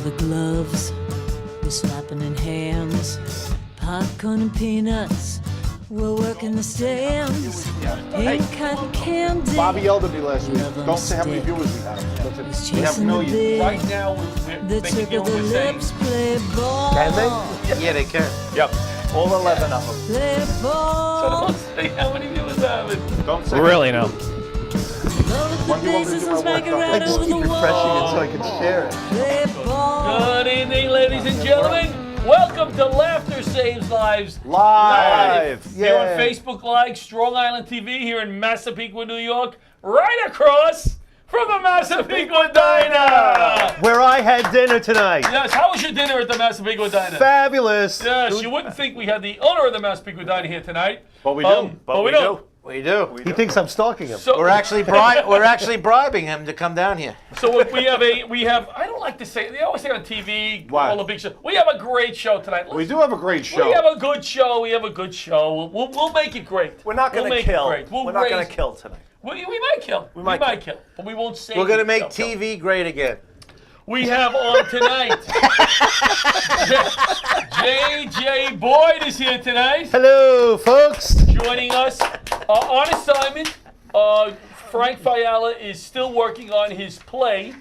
leather gloves, we're slapping in hands, popcorn and peanuts, we're working the stands, pink cotton candy. Bobby yelled at me last week. Love on Don't say how many stick. viewers we have. He's We have chasing the millions. big, Right now, the they tip can of do the what we're saying. lips, play ball. Can they? Yeah, they can. Yep. All 11 of them. Play So ball. don't say how many viewers have it. Don't say Really now. Load When the do you want me to bases do and my smack it work? right Just over the Keep refreshing it so wall. I can share it. Play ball. Good evening, ladies and gentlemen. Welcome to Laughter Saves Lives Live. Here on Yeah. Facebook Live, Strong Island TV here in Massapequa, New York, right across from the Massapequa Diner. Where I had dinner tonight. Yes, how was your dinner at the Massapequa Diner? Fabulous. Yes, you wouldn't think we had the owner of the Massapequa Diner here tonight. But we do. But we do. We do. He thinks I'm stalking him. So We're actually bribing him to come down here. So we have. I don't like to say. They always say on TV, What? all the big shows. We have a great show tonight. We do have a great show. We have a good show. We have a good show. We'll make it great. We're not going We'll to make it kill. great. We'll We're not going raise- to kill tonight. We might kill. We might might kill. But we won't say. We're gonna we make kill. TV great again. We have on tonight. JJ Boyd is here tonight, Hello, folks. joining us on assignment. Frank Fiala is still working on his play,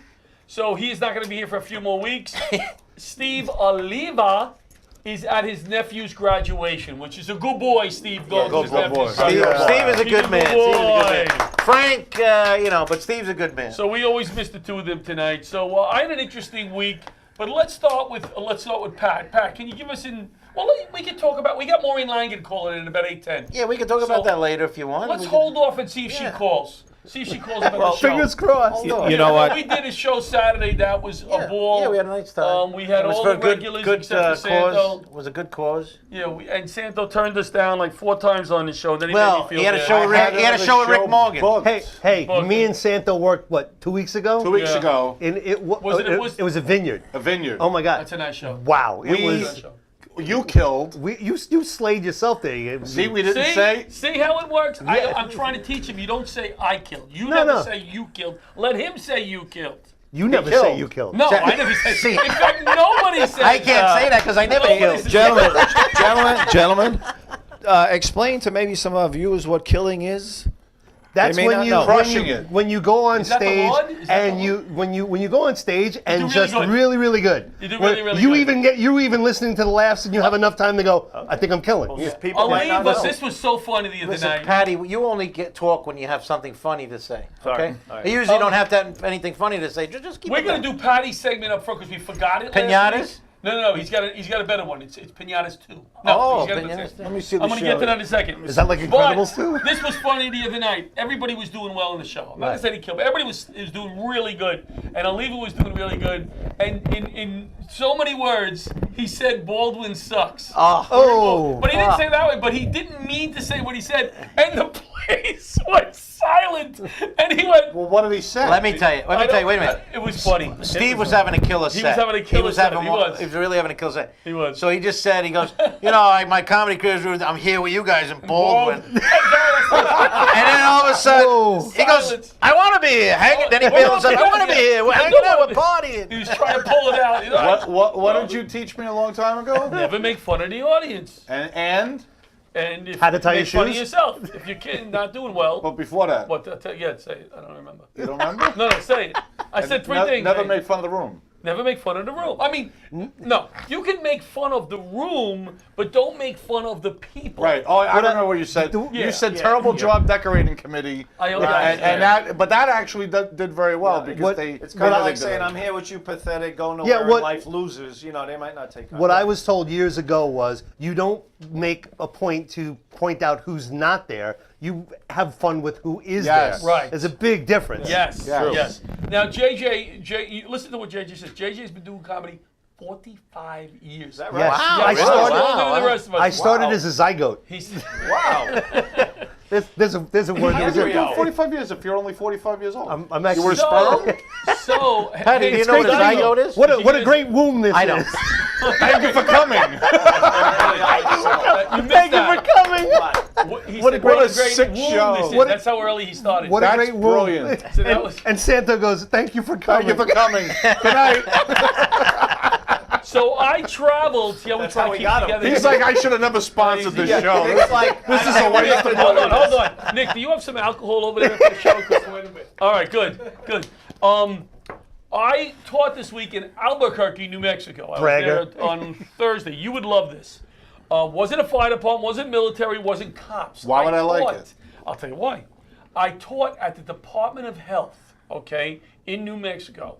so he is not going to be here for a few more weeks. Steve Oliva is at his nephew's graduation, which is a good boy. Steve goes to his good boy. nephew's Steve, graduation. Steve is a good man. Steve is a good boy. man. Frank, but Steve's a good man. So we always miss the two of them tonight. So I had an interesting week, but let's start with Pat. Pat, can you give us we can talk about. We got Maureen Langan calling in about 8:10. Yeah, we can talk about that later if you want. Let's We can- hold off and see if she Yeah. calls. See if she calls about the show. Fingers crossed. Hold on. You know what? We did a show Saturday. That was a ball. Yeah, we had a nice time. We had It was all for the a good, regulars good except for Santo. cause. It was a good cause. Yeah, and Santo turned us down like 4 times on the show. Then he Well, made me feel he had a bad. show I with had Rick- he had a another show with Rick Morgan. booked Hey, Fuck. me and Santo worked, what, 2 weeks ago? 2 weeks Yeah. ago, And it Was it- it was a vineyard. a vineyard. Oh, my God. That's a nice show. Wow. It We- was. You killed. You slayed yourself there. See, we didn't say. See how it works? Yeah. I'm trying to teach him. You don't say I killed. You No, never no. say you killed. Let him say you killed. You never killed. say you killed. No, I never said. See. In fact, nobody said. I can't say that because I never Nobody killed. said- Gentlemen, explain to maybe some of our viewers what killing is. That's They may when not you know. Crushing it. when you go on Is that the stage Lord? Is that and the you when you go on stage and really just good. really good. You do When really, really you good. you're even listening to the laughs and you have enough time to go. I think I'm killing. People might not Oliva, know. this was so funny the other Listen, night. Patty, you only talk when you have something funny to say. Sorry. Okay? All right. You usually don't have anything funny to say. Just keep We're it gonna down. do Patty's segment up front because we forgot it. last Pinatas? week. No. He's got a better one. It's Pinatas 2. No, Oh, he's got Pinatas a 2. Let me see the I'm gonna show. get to that in a second. Is that like But Incredibles too? this was funny the other night. Everybody was doing well in the show. I'm not gonna say he killed, but everybody was doing really good. And Oliva was doing really good. And in so many words, he said Baldwin sucks. Oh, But he didn't say it that way. But he didn't mean to say what he said. And the place went silent. And he went. Well, what did he say? Let me tell you. Wait a minute. It was funny. Steve was having a killer set. He was having a killer set. He was. He was really having a killer set. He was. So he just said, he goes, my comedy career, I'm here with you guys in Baldwin. And then all of a sudden, Whoa. he goes, Silence. I want to be here. Then he We're feels not like, I want to doing be it. here. We're We're hanging out, doing we're it. partying. He was trying to pull it out. You know, What did you teach me a long time ago? Never make fun of the audience. And And if How to tie make your fun of shoes? yourself. If you're kidding, not doing well. but before that, What? Yeah, say it. I don't remember. you don't remember? No, say it. I said three things. Never made fun of the room. Never make fun of the room. I mean, no. You can make fun of the room, but don't make fun of the people. Right. Oh, I don't know what you said. Yeah. You said terrible job decorating committee. And that actually did very well because What- they. It's Kind they of like did saying, it. I'm here with you, pathetic, go nowhere what- in life, losers. You know, they might not take what I was told years ago was you don't make a point to point out who's not there. You have fun with who is Yes. there. Right. There's a big difference. Yes. Yeah. Yes. Now, you listen to what JJ says. JJ's been doing comedy 45 years. Is that Yes. Wow, I really? started. Longer than the rest of us. I started Wow. as a zygote. He's Wow. There's a word. How There's did you a, do 45 years if you're only 45 years old? I'm actually. You were sperm? so. Patty, do you know what a zygote is? What a You guys- great womb this I know. is. Thank you for coming. You missed Thank you that. for coming. He What said, a great great sick womb show. this is. What a- That's how early he started. What a That's great womb. brilliant. So that was- And Santa goes, "Thank you for Thank coming." you for coming. Good night. So I traveled. See how we That's try how to we keep got him. together. He's like, I should have never sponsored this show. It's like This is a waste of Hold money. on. Nick, do you have some alcohol over there for the show? 'Cause- All right, good. I taught this week in Albuquerque, New Mexico. I was Bragger. there on Thursday. You would love this. Wasn't a fire department, wasn't military, wasn't cops. Why would I like taught- it? I'll tell you why. I taught at the Department of Health, okay, in New Mexico.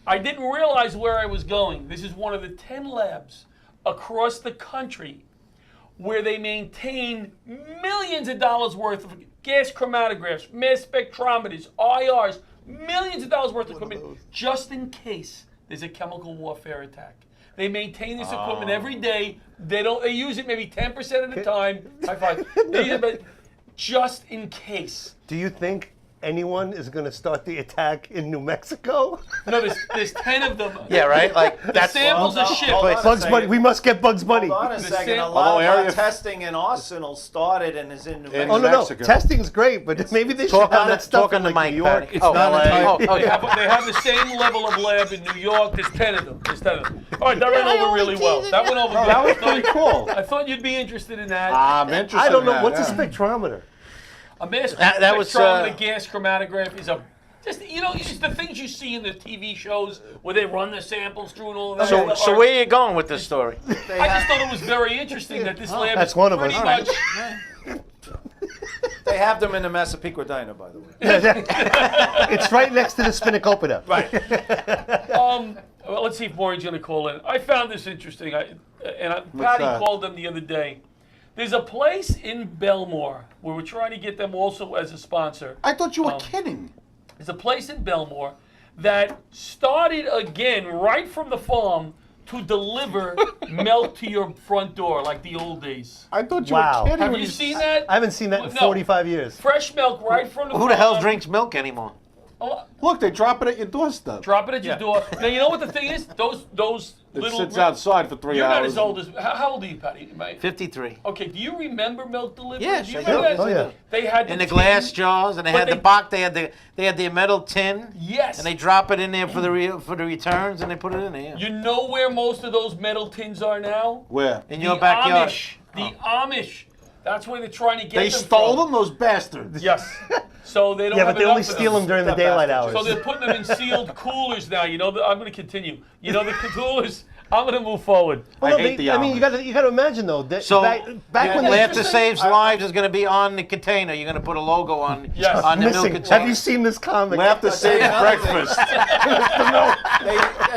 I didn't realize where I was going. This is one of the 10 labs across the country where they maintain millions of dollars worth of gas chromatographs, mass spectrometers, IRs, millions of dollars worth of equipment just in case there's a chemical warfare attack. They maintain this equipment every day. They use it maybe 10% of the time. High five. They use it, but just in case. Do you think anyone is going to start the attack in New Mexico? No, there's 10 of them. Yeah, right? Like, The that's samples are shipped. hold on. Bugs Bunny. We must get Bugs Bunny. Hold on a The second. same- A lot Although of area- testing in Arsenal started and is in New Mexico. Oh no, Mexico. testing's great, but maybe they should Talk have on that the, stuff talk in on the like mic, New York. Patty. It's not LA. entirely- They have the same level of lab in New York. There's 10 of them. All right, that went over really well. That went over good. That was pretty cool. I thought you'd be interested in that. I'm interested. I don't in know that, what's yeah. a spectrometer. A mass That was, spectrometer gas chromatograph is just it's the things you see in the TV shows where they run the samples through and all of that. So where are you going with this story? I just thought it was very interesting that this lab That's is one of pretty us. much. They have them in the Massapequa Diner, by the way. It's right next to the Spinacopita. Right. Well, let's see if Maureen's going to call in. I found this interesting. Patty that? called them the other day. There's a place in Belmore where we're trying to get them also as a sponsor. I thought you were kidding. There's a place in Belmore that started again right from the farm to deliver milk to your front door like the old days. I thought you Wow. were kidding. Have when you seen that? I haven't seen that in No. 45 years. Fresh milk right from the Who the hell farm. drinks milk anymore? Oh, Look, they drop it at your doorstep. drop it at your door. Now you know what the thing is? Those It little. sits outside for 3 You're hours. not as old as. How old are you, Patty? Mate? 53. Okay. Do you remember milk delivery? Yes, Do you I remember do. that? Oh, yeah. They had In the tin. glass jars, and they But had the they- box. They had the metal tin. Yes. And they drop it in there for the returns, and they put it in there. You know where most of those metal tins are now? Where? In The your backyard. Amish. The Amish. That's where they're trying to get They them stole from. them, those bastards. Yes. So they don't Yeah, have but they enough only of steal them during the Step daylight bastards. hours. So they're putting them in sealed coolers now. You know, I'm going to continue. You know, the coolers. I'm going to move forward. Well, no, hate the I mean, Amish. you got to imagine though. That So back when yeah, they Laughter interesting. Saves Lives is going to be on the container. You're going to put a logo on Yes. on the milk missing. container. Have you seen this comic? Laughter saves breakfast.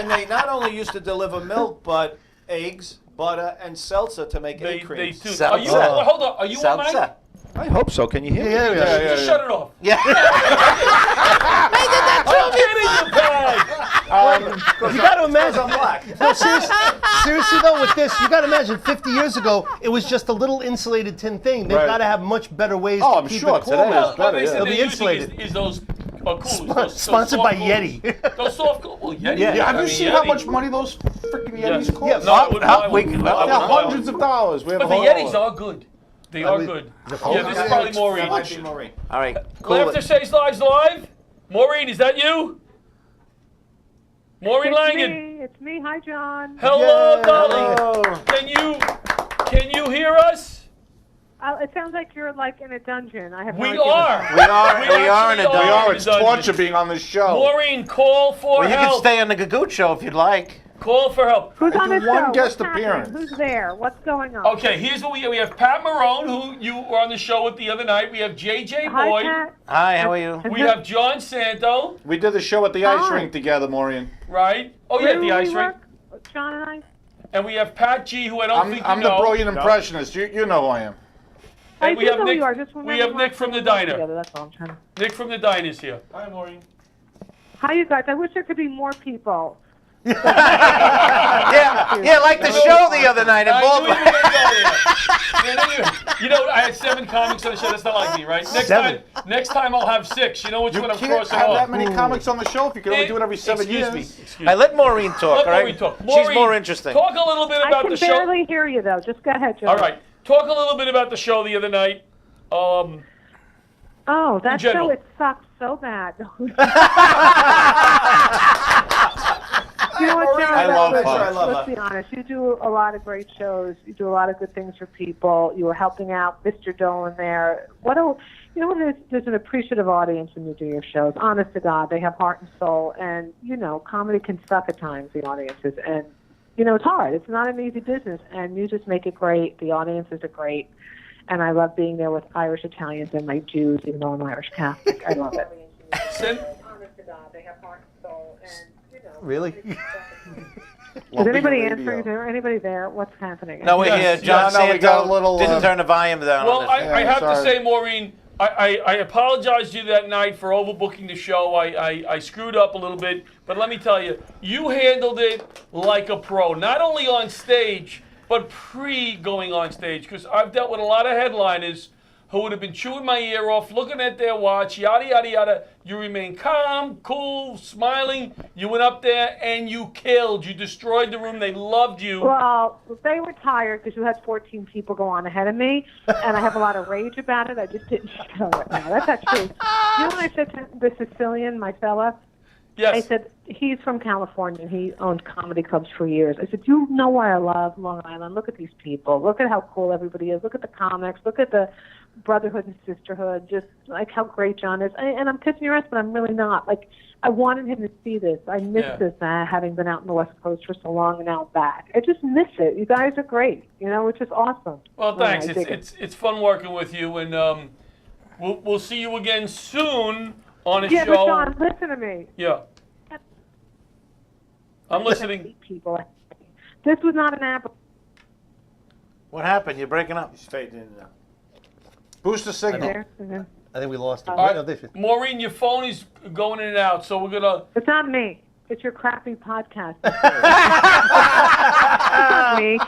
They not only used to deliver milk, but eggs, butter, and seltzer to make They egg creams. do. Salsa. Are you? Hold on. Are you on mic? Salsa. I hope so. Can you hear me? Yeah, yeah. Just shut it off. Yeah. I'm kidding you, Pat. You got to imagine. I'm black. No, seriously though, with this, you got to imagine 50 years ago, it was just a little insulated tin thing. They've Right. got to have much better ways Oh, to I'm keep sure it cool today now. is better, They yeah. said They'll be they're using insulated. is those coolers. Those Sponsored soft by coolers. Yeti. Those soft coolers. Well, Yeti. Yeah. Yeah, have I you mean, seen Yeti. how much money those freaking Yes. Yetis cost? Yeah, No, I wouldn't buy we- one. well, I They're wouldn't buy hundreds one. of dollars. We have But a the whole Yetis are good. They are mean, good. the Yeah, this is probably Maureen. Might be Maureen. All right. Cool. Laughter Saves Lives live. Maureen, is that you? Maureen Langan. It's me. Hi, John. Hello, Yeah. darling. Hello. Can you hear us? It sounds like you're like in a dungeon. I have no We idea. are. We are in actually a We are. in It's a dungeon. torture being on this show. Maureen, call for Well, you can help. stay on the Gagoot show if you'd like. Call for help. Who's on the do one show? guest What's happening? appearance. Who's there? What's going on? Okay, here's what we have. Pat Marone, who you were on the show with the other night. We have JJ Hi, Boyd. Pat. Hi, how are you? We have John Santo, We did the show at the ice Hi. rink together, Maureen. right? Oh yeah, Where the do ice we rink. work? John and I. And we have Pat G, who I don't think I'm you the know. brilliant impressionist. You know who I am. I And we do have know Nick. you are. Just We remember have last Nick from time the we worked diner. together, That's all I'm trying to. Nick from the diner's here. Hi, Maureen. Hi, you guys. I wish there could be more people. Yeah, like the show the other night in I knew you Baltimore. were gonna go there. Man, you know, I had 7 comics on the show. That's not like me, right? Next time I'll have 6. You know which You one I'm can't crossing have off. that many comics on the show if you can only do it every 7 Excuse years. me. Excuse I let Maureen talk, Let all right? Maureen talk. She's Maureen, more interesting. Talk a little bit I about can the show. barely hear you though. Just go ahead, John. All right. Talk a little bit about the show the other night. Oh, that general. show, it sucks so bad. You know what, Maureen, John? I love let's, her. I love let's her. be honest. You do a lot of great shows. You do a lot of good things for people. You were helping out Mr. Dolan there. You know what it is? There's an appreciative audience when you do your shows. Honest to God, they have heart and soul. And, you know, comedy can suck at times, the audiences. And, you know, it's hard. It's not an easy business. And you just make it great. The audiences are great. And I love being there with Irish Italians and my Jews, even though I'm Irish Catholic. I love it. Send, Honest to God, they have heart and soul. And, you know. Really? Is anybody answering? Is there anybody there? What's happening? No, we're Yes, here. John yeah, no, we got Santo a little, didn't turn the volume down well, on this. I have to sorry. say, Maureen, I apologize to you that night for overbooking the show. I screwed up a little bit, but let me tell you, you handled it like a pro. Not only on stage, but pre-going on stage, because I've dealt with a lot of headliners who would have been chewing my ear off, looking at their watch, yada, yada, yada. You remained calm, cool, smiling. You went up there and you killed. You destroyed the room. They loved you. Well, they were tired because you had 14 people go on ahead of me, and I have a lot of rage about it. I just didn't show it. No, that's not true. You know what I said to the Sicilian, my fella? Yes. I said, he's from California, and he owned comedy clubs for years. I said, you know why I love Long Island? Look at these people. Look at how cool everybody is. Look at the comics. Look at the brotherhood and sisterhood. Just like how great John is. And I'm kissing your ass, but I'm really not. Like, I wanted him to see this. I miss this, having been out in the West Coast for so long, and now I'm back. I just miss it. You guys are great. You know, it's just awesome. Well, thanks. I dig it. It's fun working with you, and we'll see you again soon on a Yeah, show. but John, listen to me. Yeah. I'm listening. People. This was not an app. What happened? You're breaking up. He's fading in and out. Boost the signal. There. Mhm. I think we lost him. All right, No, this is- Maureen, your phone is going in and out, so we're gonna. It's not me. It's your crappy podcast. It's not me.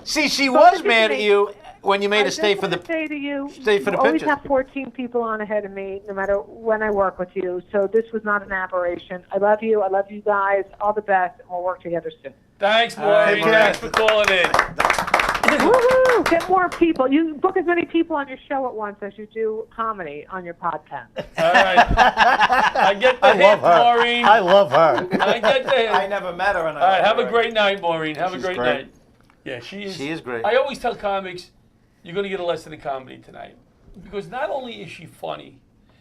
See, she So was listen mad to at me. you when you made I her just stay for wanna the. say to you, stay for the you always pictures. have 14 people on ahead of me, no matter when I work with you. So this was not an aberration. I love you. I love you guys. All the best, and we'll work together soon. Thanks, right, Maureen. Maureen. Thanks for calling in. Woohoo! Get more people. You book as many people on your show at once as you do comedy on your podcast. All right. I get the I hint, love her. Maureen. I love her. I get the hint. I never met her. And All right, have a great night, Maureen. Have a She's great great. night. Yeah, she is. She is great. I always tell comics, you're going to get a lesson in comedy tonight, because not only is she funny,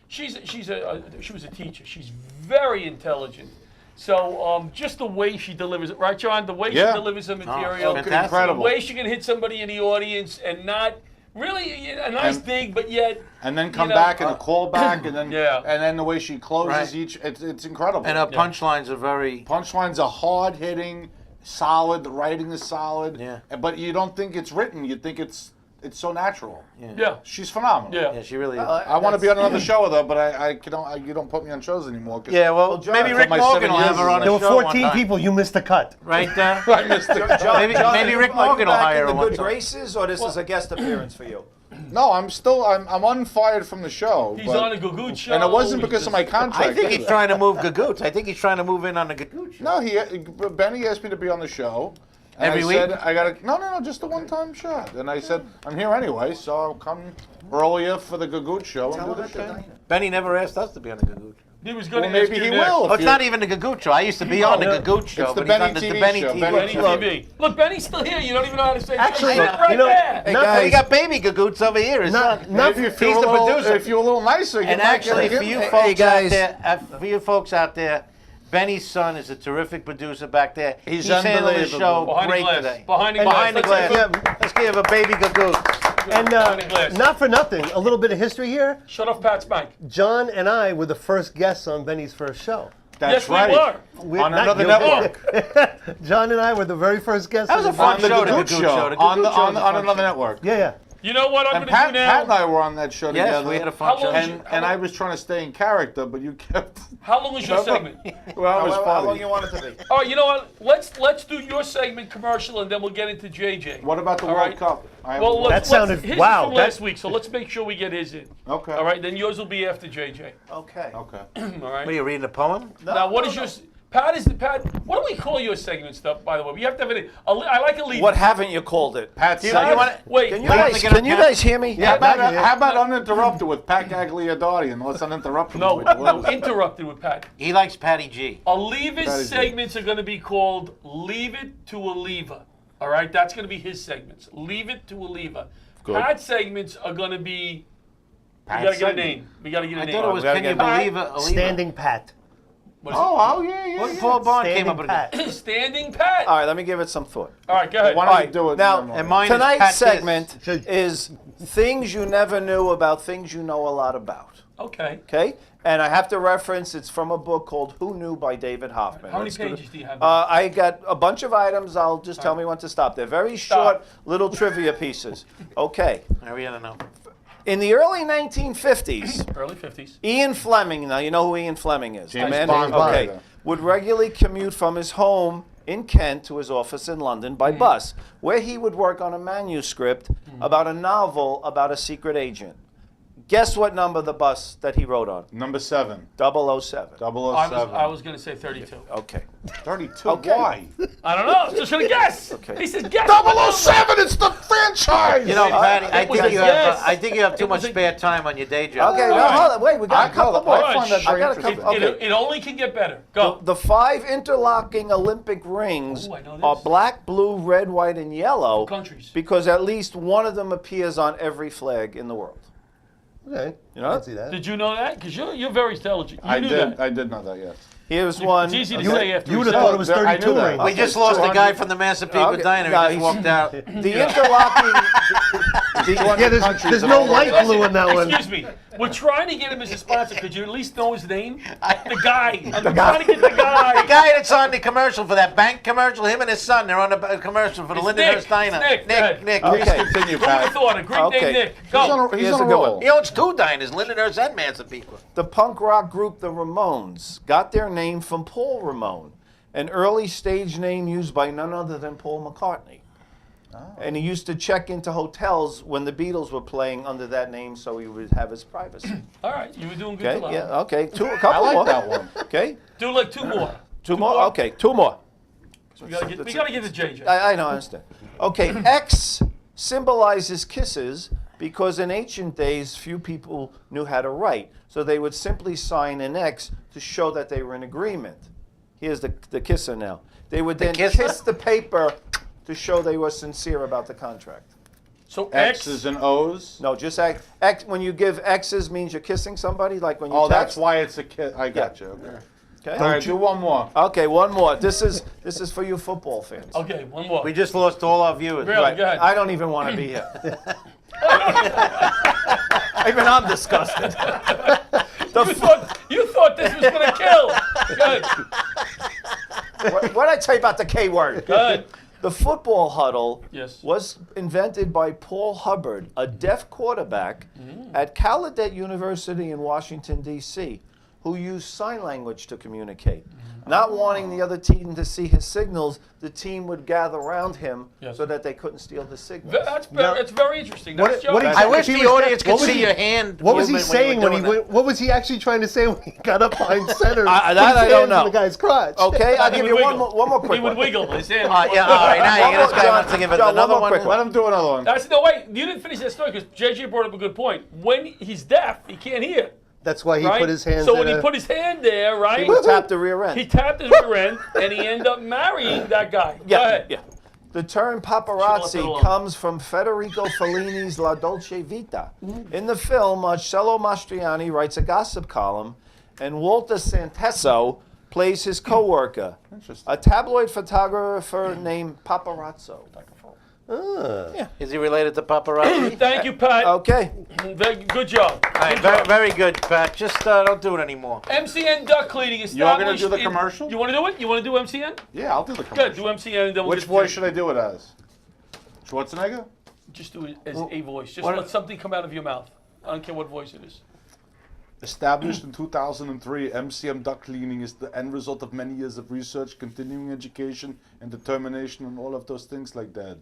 she was a teacher. She's very intelligent. So just the way she delivers it, right, John? The way Yeah. she delivers the material, fantastic. the Incredible. way she can hit somebody in the audience and not really a nice And- dig, but yet. And then come You know, back and a call back, and then Yeah. and then the way she closes Right. each, it's incredible. And her punchlines are very. punchlines are hard hitting, solid. The writing is solid. Yeah. But you don't think it's written. You think it's so natural. Yeah. She's phenomenal. Yeah. Yeah, she really is. I want to be on another show with her, but you don't put me on shows anymore. 'cause Yeah, well, John, maybe for Rick my Morgan 7 will have years her on is- a There were show one 14 time. people. You missed the cut. Right there. I missed it. Maybe Rick Morgan will hire her in the one good time. graces, or this is a guest appearance for you? No, I'm unfired from the show. He's but- on a Gagoot show. and it wasn't He's because of just- my contract. I think he's either. trying to move Gagoots. I think he's trying to move in on the Gagoot show. No, Benny asked me to be on the show. And Every I week? said, I got no, just a one-time shot. And I said, I'm here anyway, so I'll come earlier for the Gagoot show and do the show. Benny never asked us to be on the Gagoot show. He was going Well, to ask maybe you he next. will. Oh, it's not even the Gagoot show. I used to be on the no. Gagoot show, It's the but Benny he's on the TV Benny show. TV. Benny Look. TV. Look, Benny's still here. You don't even know how to say it. Actually, Sit right you know, there. Hey, Not- guys, we got baby Gagoots over here. His Not- son. not- Maybe He's the producer. If you're a little nicer, you And might actually, get for you him. folks guys. for you folks out there, Benny's son is a terrific producer back there. He's handling the unbelievable. show Behind the great glass. today. Behind the Behind the glass. glass. Let's Let's give a baby Gagoot. And Behind the glass. not for nothing, a little bit of history here. Shut off Pat's mic. John and I were the first guests on Benny's first show. That's Yes, right. we were. We- On not another you. network. John and I were the very first guests. That was on a the fun On the show, the Gagoot Gagoot show. show. The On Gagoot show on was a fun another show. network. Yeah, yeah. You know what I'm And going to do now? Pat and I were on that show Yes, together. we had a How fun show. long- and I was trying to stay in character, but you kept. How long is your segment? Well, it was How long funny. you want it to be? All right, you know what? Let's do your segment commercial, and then we'll get into JJ. What about the All World right. Cup? I have Well, a- look, That sounded- his wow, is from that- last week, so let's make sure we get his in. Okay. All right, then yours will be after JJ. Okay. Okay. All right. What are you reading a poem? Now, what is your Pat is the Pat. What do we call your segment stuff? By the way, we have to have it. I like a lead. What haven't you called it? Pat You Saget. want to? Wait. Can you Wait, guys, get a can you pen. guys hear me? How about, back here. how about uninterrupted with Pat Gagliardotti and let's uninterrupt him? No, Wait, no, interrupted with Pat. He likes Patty G. Aliva's That is it. segments are going to be called Leave It to Aliva. All right, that's going to be his segments. Leave It to Aliva. Good. Pat's segments are going to be. Pat We got to get a Saget. name. We got to get a I name. thought it was. we gotta Can you get- believe it? Aliva? Standing Pat. What is it? Oh, yeah. What Paul Bond came up Standing with Pat. it. Standing Pat. All right, let me give it some thought. All right, go ahead. Why All don't right, you do it? now, And mine is tonight's Pat segment Kiss. is things you never knew about things you know a lot about. Okay. Okay? And I have to reference, it's from a book called Who Knew by David Hoffman. How many Let's go to- pages do you have? I got a bunch of items. I'll just tell me when to stop. They're very short, little trivia pieces. Okay. We don't know. In the early 1950s, Early 50s. Ian Fleming, now you know who Ian Fleming is. James the man Bond okay, writer. would regularly commute from his home in Kent to his office in London by bus, where he would work on a manuscript about a novel about a secret agent. Guess what number the bus that he wrote on? Number 7. 007. 007. I was going to say 32. Okay. 32. Okay. Why? I don't know. I was just going to guess. Okay. He said guess. 007, it's the franchise! You know, Patty, I was think a you yes. have. I think you have too It was much a- spare time on your day job. Okay, All now right. hold on. Wait, we got a couple more. I find that I very got a interesting. couple. Okay. It only can get better. Go. The 5 interlocking Olympic rings Ooh, I know this. are black, blue, red, white, and yellow Countries. because at least one of them appears on every flag in the world. Okay. You know? I can see that. Did you know that? Because you're very intelligent. You I knew did. that. I did know that, yes. Here's one. It's easy to Okay. say after You he would have said thought it was I knew 32 that. rings. We just lost the guy from the Massapequa Okay. Diner. No, He just he's- walked out. The interlocking. Yeah, there's no light blue in that one. Excuse me. We're trying to get him as a sponsor. Could you at least know his name? The guy. I'm trying to get the guy. The guy that's on the commercial for that bank commercial, him and his son, they're on the commercial for the It's Lindenhurst Nick. Diner. It's Nick. Go ahead. Nick. Okay. Continue, Who would have Pat. thought? A Greek Okay. named Nick. He's Go. on a Here's a good roll. one. He owns 2 diners, Lindenhurst and Massapequa. The punk rock group the Ramones got their name from Paul Ramone, an early stage name used by none other than Paul McCartney. And he used to check into hotels when the Beatles were playing under that name so he would have his privacy. All right. You were doing good. Okay, Till yeah, now. okay. A I couple like more. that one. Okay, Do like 2 more. two more? Okay, 2 more. We gotta get to JJ. I know, I understand. Okay, X symbolizes kisses because in ancient days, few people knew how to write. So they would simply sign an X to show that they were in agreement. Here's the kisser now. They would then kisser? kiss the paper to show they were sincere about the contract. So X. X's and O's. No, just X. When you give X's means you're kissing somebody, like when you Oh, text. that's why it's a kid. I got you. Okay. Okay. All right, do one more. Okay, one more. This is for you football fans. Okay, one more. We just lost all our viewers. Really? Right. Go ahead. I don't even want to be here. Even I'm disgusted. You thought this was gonna kill. Good. What did I tell you about the K word? Good. The football huddle Yes. was invented by Paul Hubbard, a deaf quarterback at Gallaudet University in Washington, D.C., who used sign language to communicate. Not wanting the other team to see his signals, the team would gather around him Yes. so that they couldn't steal his signals. It's very interesting. What- That's what Joe. I wish He the was- audience could what was see he- your hand. What was he movement saying you were when he doing went? What was he actually trying to say when he got up behind center? That Put his I don't hands know. in the guy's crotch. Okay, I'll He give would you wiggle. one more quick He would one. wiggle his hand. Yeah, all right, now One you more, this guy John. wants to give us John, one another more one. quick Let him do another one. No, wait. You didn't finish that story because JJ brought up a good point. When he's deaf, he can't hear. That's why he Right? put his hands so in when he a- put his hand there, right? He tapped the rear end. He tapped his rear end, and he ended up marrying that guy. Go ahead. Yeah. The term Should've left it paparazzi alone. comes from Federico Fellini's La Dolce Vita. In the film, Marcello Mastroianni writes a gossip column, and Walter Santesso plays his co-worker, a tabloid photographer named Paparazzo. Is he related to paparazzi? Thank you, Pat. Okay. Good job. All right, very, very good, Pat. Just don't do it anymore. MCN duck cleaning established. You're gonna do the in- commercial? You want to do it? You want to do MCN? Yeah, I'll do the Good. Do commercial. MCN and then we'll Which get voice to- should I do it as? Schwarzenegger? Just do it as a voice. Just what- let something come out of your mouth. I don't care what voice it is. Established in 2003, MCM duct cleaning is the end result of many years of research, continuing education, and determination, and all of those things like that.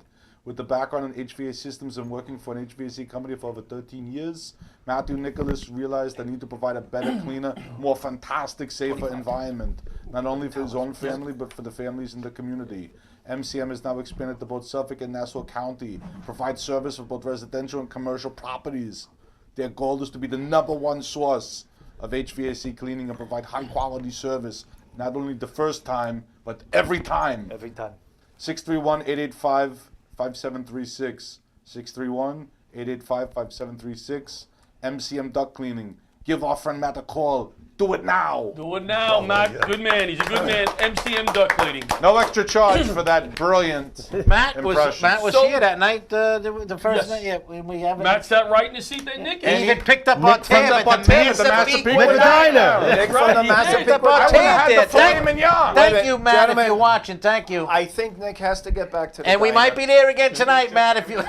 with the background in HVAC systems and working for an HVAC company for over 13 years, Matthew Nicholas realized the need to provide a better, cleaner, more fantastic, safer environment, not only for his own family, but for the families in the community. MCM has now expanded to both Suffolk and Nassau County, provide service for both residential and commercial properties. Their goal is to be the #1 source of HVAC cleaning and provide high-quality service, not only the first time, but every time. Every time. 631-885-5736. 631-885-5736. MCM Duct Cleaning. Give our friend Matt a call. Do it now. Do it now, Matt. Good man. He's a good man. MCM Duck Cleaning. No extra charge for that brilliant Matt was impression. here that night, the first Yes. night. Yeah, we have it. Matt sat right in the seat there, Nick. And he even picked up Nick our from tab at the Masterpiece Medina. Nick right, from the he Master did. Pick I I would have had Thank- the flame and yarn. Thank you, Matt, Gentlemen, if you're watching. Thank you. I think Nick has to get back to the And we diner. might be there again tonight, Matt, if you...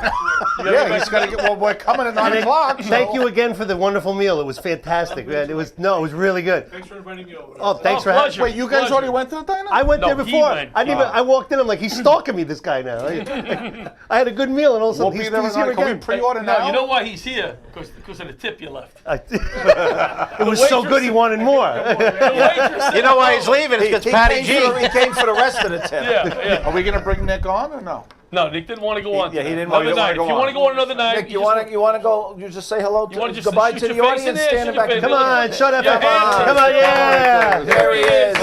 Yeah, he's got to get. Well, we're coming at 9 o'clock. Thank you again for the wonderful meal. It was fantastic, man. It was really good. Thanks for inviting me over. Oh, thanks for pleasure. Wait, you guys Pleasure. already went to the diner? I went No, there he before. went. I didn't even. I walked in. I'm like, he's stalking me. This guy now. I had a good meal, and all of a We'll sudden be there he's tonight. here Can we again. pre-order now? No, you know why he's here? Because of the tip you left. It was so good. He wanted more. The waitress You know why he's leaving? It's He because Patty he G. came for the rest of the tip. Yeah. Are we gonna bring Nick on or no? No, Nick didn't want to go on. Yeah, he tonight. didn't want Another to night. go If you on. want to go on another night, Nick, you want to go? You just say hello You wanna to just goodbye shoot to the your face in audience, there, stand shoot back. your face Come in there. on, shut up. Your hands. Come on, yeah. There he is.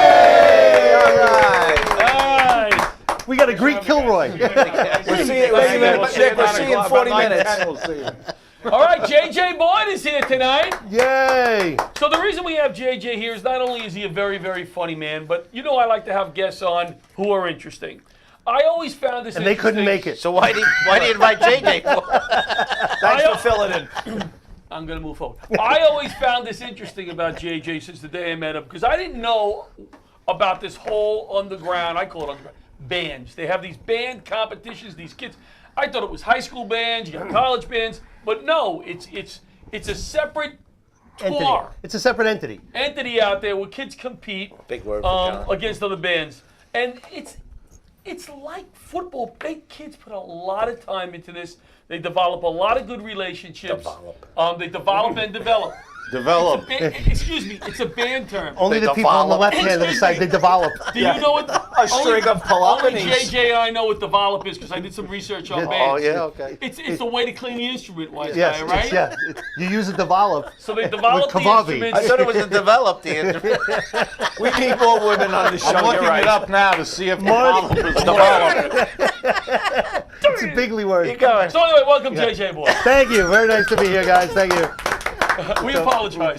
Hey! All right. Nice. We got a Greek Kilroy. We'll see you. Nick, we'll see you in 40 minutes. We'll see you. All right, JJ Boyd is here tonight. Yay! So the reason we have JJ here is not only is he a very, very funny man, but you know I like to have guests on who are interesting. I always found this And they couldn't make it. So why do you invite JJ for? Thanks for filling in. I'm going to move forward. I always found this interesting about JJ since the day I met him because I didn't know about this whole underground, I call it underground, bands. They have these band competitions, these kids. I thought it was high school bands, you got college bands, but no, it's a separate Entity. tour. It's a separate entity. Entity out there where kids compete Big word for John. against other bands. And it's like football. Big kids put a lot of time into this. They develop a lot of good relationships. They develop and develop. Develop. Excuse me, it's a band term. Only They the people on the develop. left hand of the side, they develop. Do you know what? A string of Only Peloponnese. JJ and I know what develop is because I did some research on Oh, bands. Oh, yeah, okay. It's the way to clean the instrument, wise Yes, guy, right? yeah. You use a develop. So they develop the Kavavi. instruments. I thought it was to develop the interview. We need more women on the show. I'm looking You're right. it up now to see if Mark- develop. It's a bigly word. Keep going. So anyway, welcome JJ Boy. Thank you. Very nice to be here, guys. Thank you. We apologize.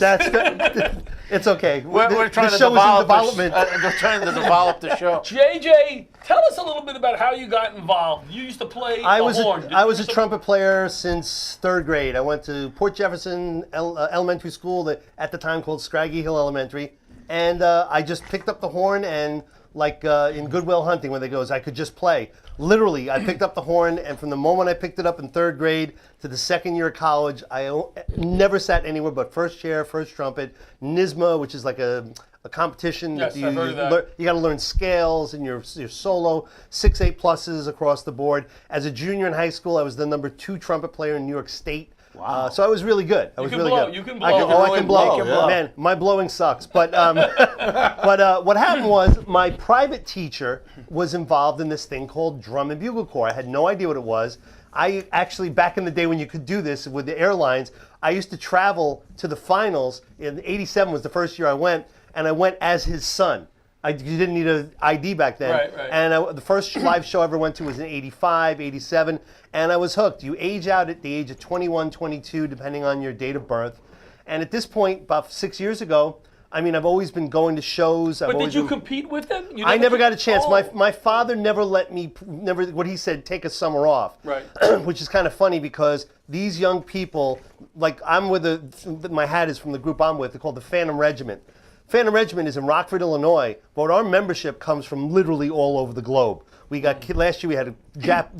It's okay. We're trying the to show develop is in development. we're trying to develop the show. JJ, tell us a little bit about how you got involved. You used to play I the was horn. I was a trumpet player since 3rd grade. I went to Port Jefferson Elementary School, at the time called Scraggy Hill Elementary, and I just picked up the horn and like in Goodwill Hunting when they goes, I could just play. Literally, I picked up the horn, and from the moment I picked it up in 3rd grade to the 2nd year of college, I never sat anywhere but first chair, first trumpet, NISMA, which is like a competition. Yes, that I've heard of that. You got to learn scales and your solo, 6 8+ across the board. As a junior in high school, I was the #2 trumpet player in New York State. Wow. So I was really good. I was can really blow. good. You can I blow. can, You I can can blow. really blow. Man, my blowing sucks. But but what happened was my private teacher was involved in this thing called Drum and Bugle Corps. I had no idea what it was. I actually, back in the day when you could do this with the airlines, I used to travel to the finals. In '87 was the first year I went, and I went as his son. You didn't need an ID back then. Right. And the first live show I ever went to was in '85, '87, and I was hooked. You age out at the age of 21, 22, depending on your date of birth. And at this point, about 6 years ago, I mean, I've always been going to shows. But did you compete with them? You I never got a chance. Oh. My father never let me, what he said, take a summer off. Right. Which is kind of funny because these young people, like I'm with my hat is from the group I'm with, they're called the Phantom Regiment. Phantom Regiment is in Rockford, Illinois, but our membership comes from literally all over the globe. We got last year we had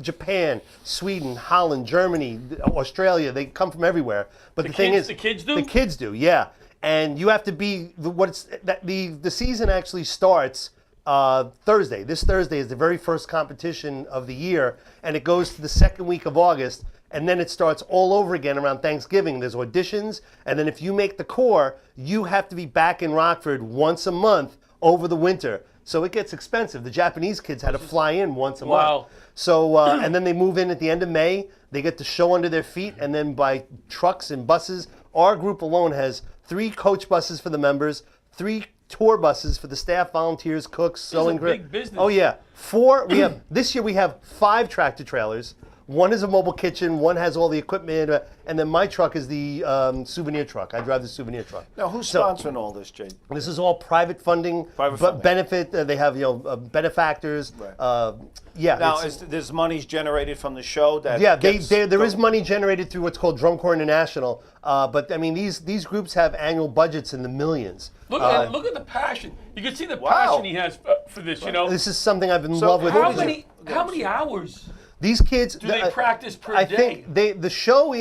Japan, Sweden, Holland, Germany, Australia. They come from everywhere. But the thing is, the kids do? The kids do, yeah. And you have to be the season actually starts Thursday. This Thursday is the very first competition of the year, and it goes to the second week of August, and then it starts all over again around Thanksgiving. There's auditions, and then if you make the core, you have to be back in Rockford once a month over the winter. So it gets expensive. The Japanese kids had to fly in once a Wow. month. So, and then they move in at the end of May. They get the show under their feet, and then by trucks and buses. Our group alone has 3 coach buses for the members, 3 tour buses for the staff, volunteers, cooks, sewing. big business. Oh yeah, 4. We have this year. We have 5 tractor trailers. 1 is a mobile kitchen. 1 has all the equipment, and then my truck is the souvenir truck. I drive the souvenir truck. Now, who's sponsoring all this, Jay? This is all private funding, Private but funding. benefit. They have benefactors. Right. Yeah. Now, it's- there's money's generated from the show that yeah, gets- there is money generated through what's called Drum Corps International, but I mean these groups have annual budgets in the millions. Look at the passion. You can see the Wow. passion he has for this. You know, This is something I've been in So love with. how These- many hours These kids do they practice per I day? think the show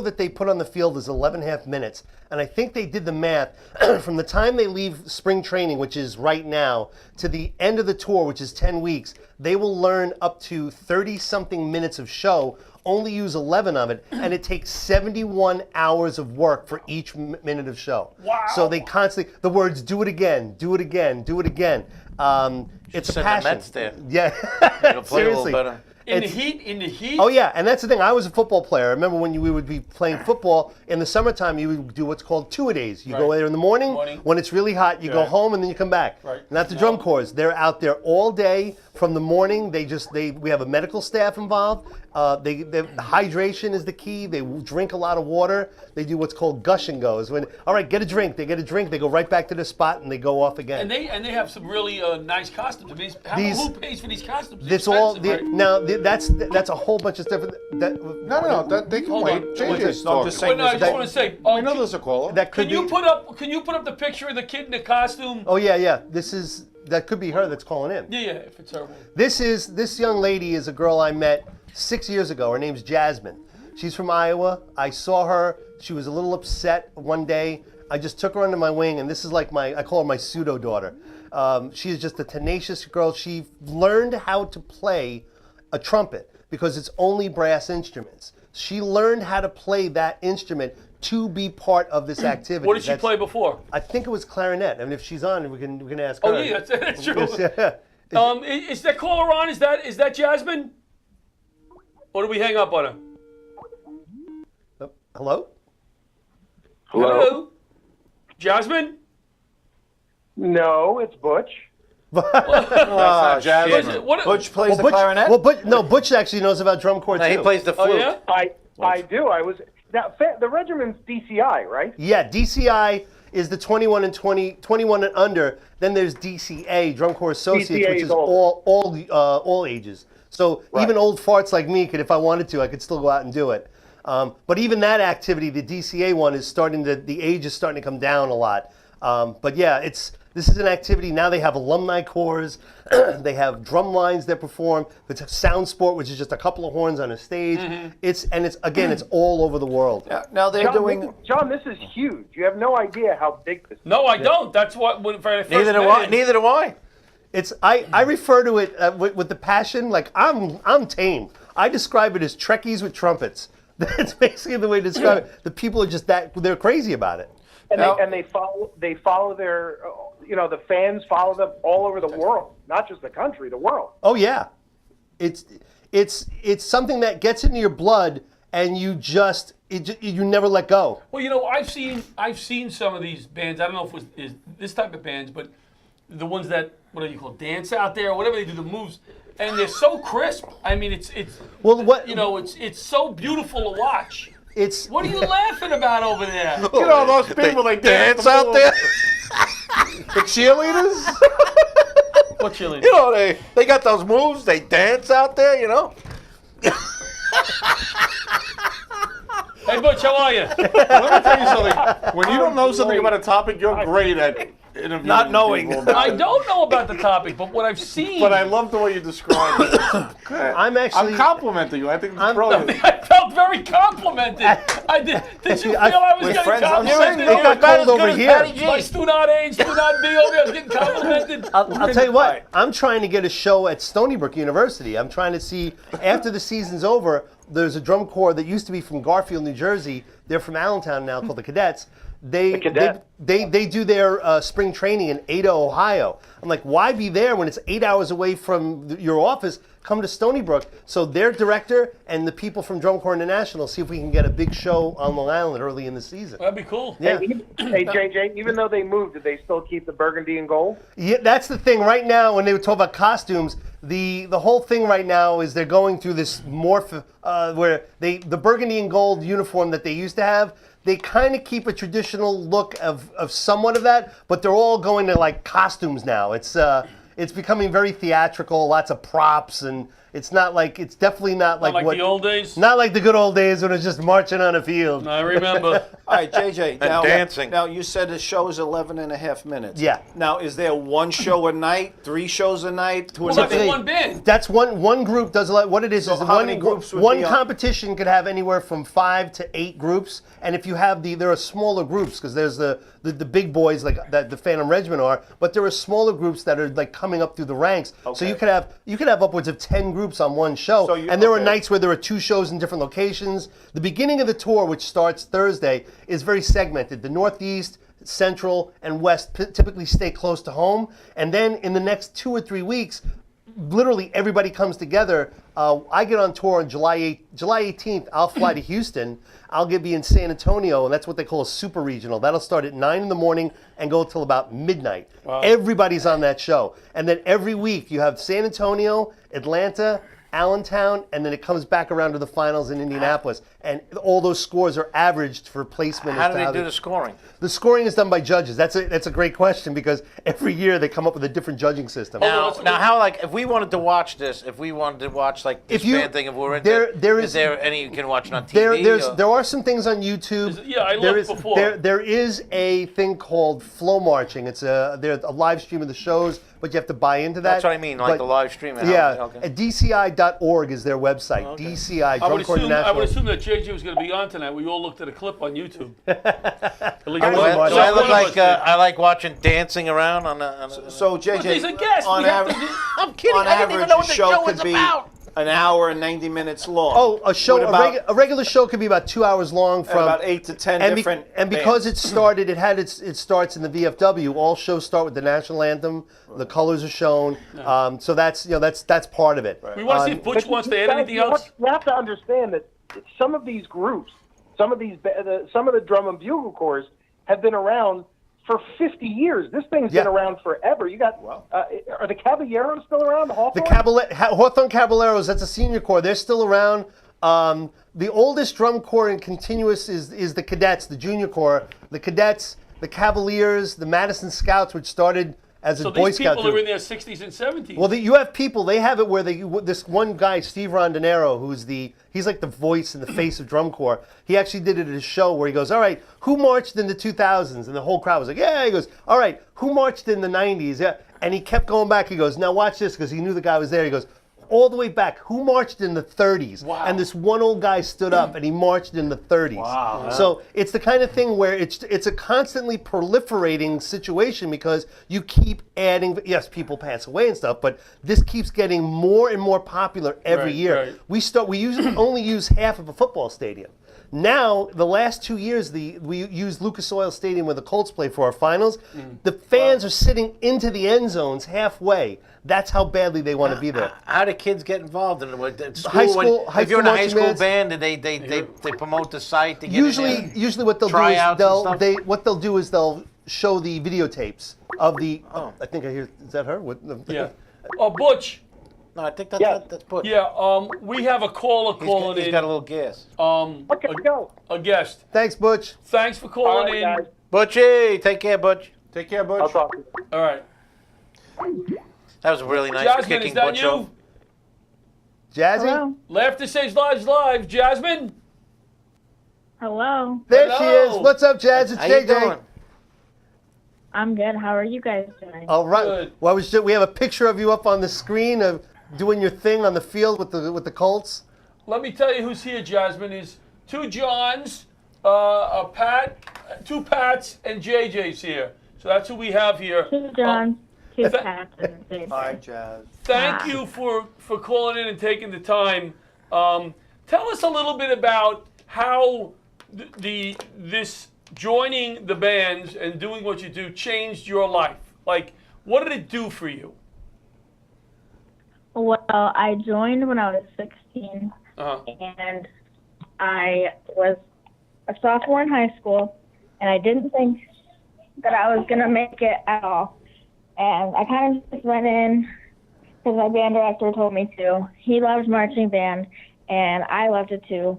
that they put on the field is 11.5 minutes, and I think they did the math from the time they leave spring training, which is right now, to the end of the tour, which is 10 weeks. They will learn up to 30-something minutes of show. Only use 11 of it, and it takes 71 hours of work for each minute of show. Wow. So they constantly the words "do it again, do it again, do it again." It's a send the passion. Mets there. Yeah, It'll play a little seriously. better. in the It's- heat. Oh yeah, and that's the thing. I was a football player. I remember when we would be playing football in the summertime. You would do what's called 2-a-days. You go Right. there in the morning. Morning. When it's really hot. You go Right. home and then you come back. Right. Not the drum corps. They're out there all day from the morning. We have a medical staff involved. The hydration is the key. They drink a lot of water. They do what's called gush and goes. All right, get a drink. They get a drink. They go right back to their spot and they go off again. And they have some really nice costumes. I mean, who pays for these costumes? This all Expensive, right? now that's a whole bunch of stuff. No, they can Hold wait. on. JJ's No, I'm talking. just saying Wait, no, I just want to say. I know there's a caller. That could Can you be. put up the picture of the kid in the costume? Oh yeah. That could be her that's calling in. Yeah, if it's her. This young lady is a girl I met 6 years ago. Her name's Jasmine. She's from Iowa. I saw her. She was a little upset one day. I just took her under my wing, and this is like I call her my pseudo daughter. She is just a tenacious girl. She learned how to play a trumpet because it's only brass instruments. She learned how to play that instrument to be part of this activity. What did she play before? I think it was clarinet. I mean, if she's on, we can ask her. Oh yeah, that's true. Yeah. Is that caller on? Is that Jasmine? Or do we hang up on her? Hello? Hello? Jasmine? No, it's Butch. Jasmine. Butch plays the clarinet. Butch actually knows about drum corps No, too. he plays the Oh flute. yeah? I do. I was now the regiment's DCI, right? Yeah, DCI is the 21 and under. Then there's DCA, Drum Corps Associates, DCA which is is older. all ages. So even old farts like me could, if I wanted to, I could still go out and do it. But even that activity, the DCA one, is the age is starting to come down a lot. But yeah, this is an activity. Now they have alumni corps. They have drum lines that perform. It's a sound sport, which is just a couple of horns on a stage. It's all over the world. Now they're doing. John, this is huge. You have no idea how big this is. No, I don't. That's what when I first Neither do met I. him. Neither do I. I refer to it with the passion, like I'm tame. I describe it as Trekkies with trumpets. That's basically the way to describe it. The people are just they're crazy about it. And Now- they follow their, the fans follow them all over the world, not just the country, the world. Oh yeah, it's something that gets into your blood, and you never let go. Well, I've seen some of these bands. I don't know if it is this type of bands, but the ones that what do you call dance out there, or whatever they do, the moves, and they're so crisp. I mean, it's Well, what it's so beautiful to watch. it's What are you laughing about over there? You know those people they Dance out there. The cheerleaders. What chili? You know they got those moves. They dance out there. You know. Hey, Butch, how are you? Let me tell you something. When you don't know something about a topic, you're great at interviewing Not knowing. people about I it. don't know about the topic, but what I've seen. But I love the way you describe it. I'm actually. I'm complimenting you. I think it's I'm- brilliant. I felt very complimented. I did. Did you feel I was We're getting friends. I'm complimented? saying it got cold over here. My stu not A, stu not B over here. I was getting complimented. I'll tell you what, I'm trying to get a show at Stony Brook University. I'm trying to see, after the season's over, there's a drum corps that used to be from Garfield, New Jersey. They're from Allentown now, called the Cadets. They do their spring training in Ada, Ohio. I'm like, why be there when it's 8 hours away from your office? Come to Stony Brook. So their director and the people from Drum Corps International see if we can get a big show on Long Island early in the season. That'd be cool. Yeah. Hey, JJ, even though they moved, did they still keep the burgundy and gold? Yeah, that's the thing. Right now, when they were talking about costumes, the whole thing right now is they're going through this morph where the burgundy and gold uniform that they used to have, they kind of keep a traditional look of somewhat of that, but they're all going to like costumes now. It's becoming very theatrical, lots of props, and it's definitely not like Like what, the old days. not like the good old days when it's just marching on a field. I remember. All right, JJ. Now, dancing. Now, you said the show is 11 and a half minutes. Yeah. Now, is there one show a night, 3 shows a night? Well, that's in one band. That's one group does a lot. What it is So is how one many groups would one be on- competition could have anywhere from 5 to 8 groups, and if you have there are smaller groups because there's the big boys like that the Phantom Regiment are, but there are smaller groups that are like coming up through the ranks. So Okay. you could have upwards of 10 groups on one show, So you- and there are okay. nights where there are 2 shows in different locations. The beginning of the tour, which starts Thursday, is very segmented. The Northeast, Central, and West typically stay close to home, and then in the next 2 or 3 weeks, literally everybody comes together. I get on tour on July 18th. I'll fly to Houston. I'll be in San Antonio, and that's what they call a super regional. That'll start at 9 in the morning and go till about midnight. Everybody's on that show. And then every week you have San Antonio, Atlanta, Allentown, and then it comes back around to the finals in Indianapolis. And all those scores are averaged for placement. How as do to they do the scoring? The scoring is done by judges. That's a great question because every year they come up with a different judging system. Now, how like if we wanted to watch this, if we wanted to watch like this If you- band thing, if we're into there- it, there is is- there any you can watch it on TV? There are some things on YouTube. Yeah, I There looked is- before. There is a thing called Flow Marching. It's there's a live stream of the shows, but you have to buy into that. That's what I mean, like But- the live stream. Yeah, Okay. DCI.org is their website. DCI, I Drum would Corps assume International. that JJ was going to be on tonight. We all looked at a clip on YouTube. At least I one Do wasn't of I, us- do I one look of like us did. I like watching dancing around on a? So, JJ, But he's a guest. on We have to average, do- I'm kidding. on I didn't even average, know a what the show show could was be about. an hour and 90 minutes long. Oh, a show, What about, a regular show could be about 2 hours long. From about 8 to 10 and, different and because bands. it started, it starts in the VFW. All shows start with the national anthem. The colors are shown. So that's that's part of it. We want to see if Butch wants to add anything else. You have to understand that some of these groups, some of the drum and bugle corps have been around for 50 years. This thing's been around forever. You got are the Caballeros still around? The Hawthorne? Hawthorne Caballeros, that's a senior corps. They're still around. The oldest drum corps in continuous is the Cadets, the junior corps. The Cadets, the Cavaliers, the Madison Scouts, which started as a So Boy these Scout people troop. are in their 60s and 70s. Well, you have people. They have it where this one guy, Steve Rondinero, he's like the voice and the face of drum corps. He actually did it at a show where he goes, "All right, who marched in the 2000s?" And the whole crowd was like, "Yeah." He goes, "All right, who marched in the 90s?" Yeah. And he kept going back. He goes, "Now watch this," because he knew the guy was there. He goes, all the way back. Who marched in the 30s? Wow. And this one old guy stood up and he marched in the 30s. Wow. So it's the kind of thing where it's a constantly proliferating situation because you keep adding. Yes, people pass away and stuff, but this keeps getting more and more popular every Right, year. right. We only use half of a football stadium. Now, the last 2 years, we used Lucas Oil Stadium where the Colts play for our finals. The fans are sitting into the end zones halfway. That's how badly they want to be there. How do kids get involved in it? At school, High school- high if you're in a school high school marching band, and they promote the site to get Usually, in there? usually what they'll do Tryouts and is stuff? what they'll do is they'll show the videotapes of the. I think I hear. Is that her? What, Yeah. Oh, Butch. No, I think that's Yeah. that's Butch. Yeah. We have a caller calling He's in. got a little gas. Okay, go. A guest. Thanks, Butch. Thanks for All calling right, in. guys. Butchie, take care, Butch. Take care, I'll Butch. talk to you. All right. That was really nice Jasmine, kicking is that Butch you? off. Jazzy. Hello. Laughter Saves Lives Live. Jasmine? Hello. There she Hello. is. What's up, Jazz? It's How you JJ. doing? I'm good. How are you guys doing? All right. Good. Well, we have a picture of you up on the screen of doing your thing on the field with the Colts. Let me tell you who's here, Jasmine. Is 2 Johns, a Pat, 2 Pats, and JJ's here. So that's who we have here. 2 Johns, 2 th- Pats, and a JJ. Hi, Jazz. Thank you for calling in and taking the time. Tell us a little bit about how this joining the bands and doing what you do changed your life. Like, what did it do for you? Well, I joined when I was 16, Uh-huh. and I was a sophomore in high school, and I didn't think that I was going to make it at all. And I kind of just went in because my band director told me to. He loves marching band, and I loved it too.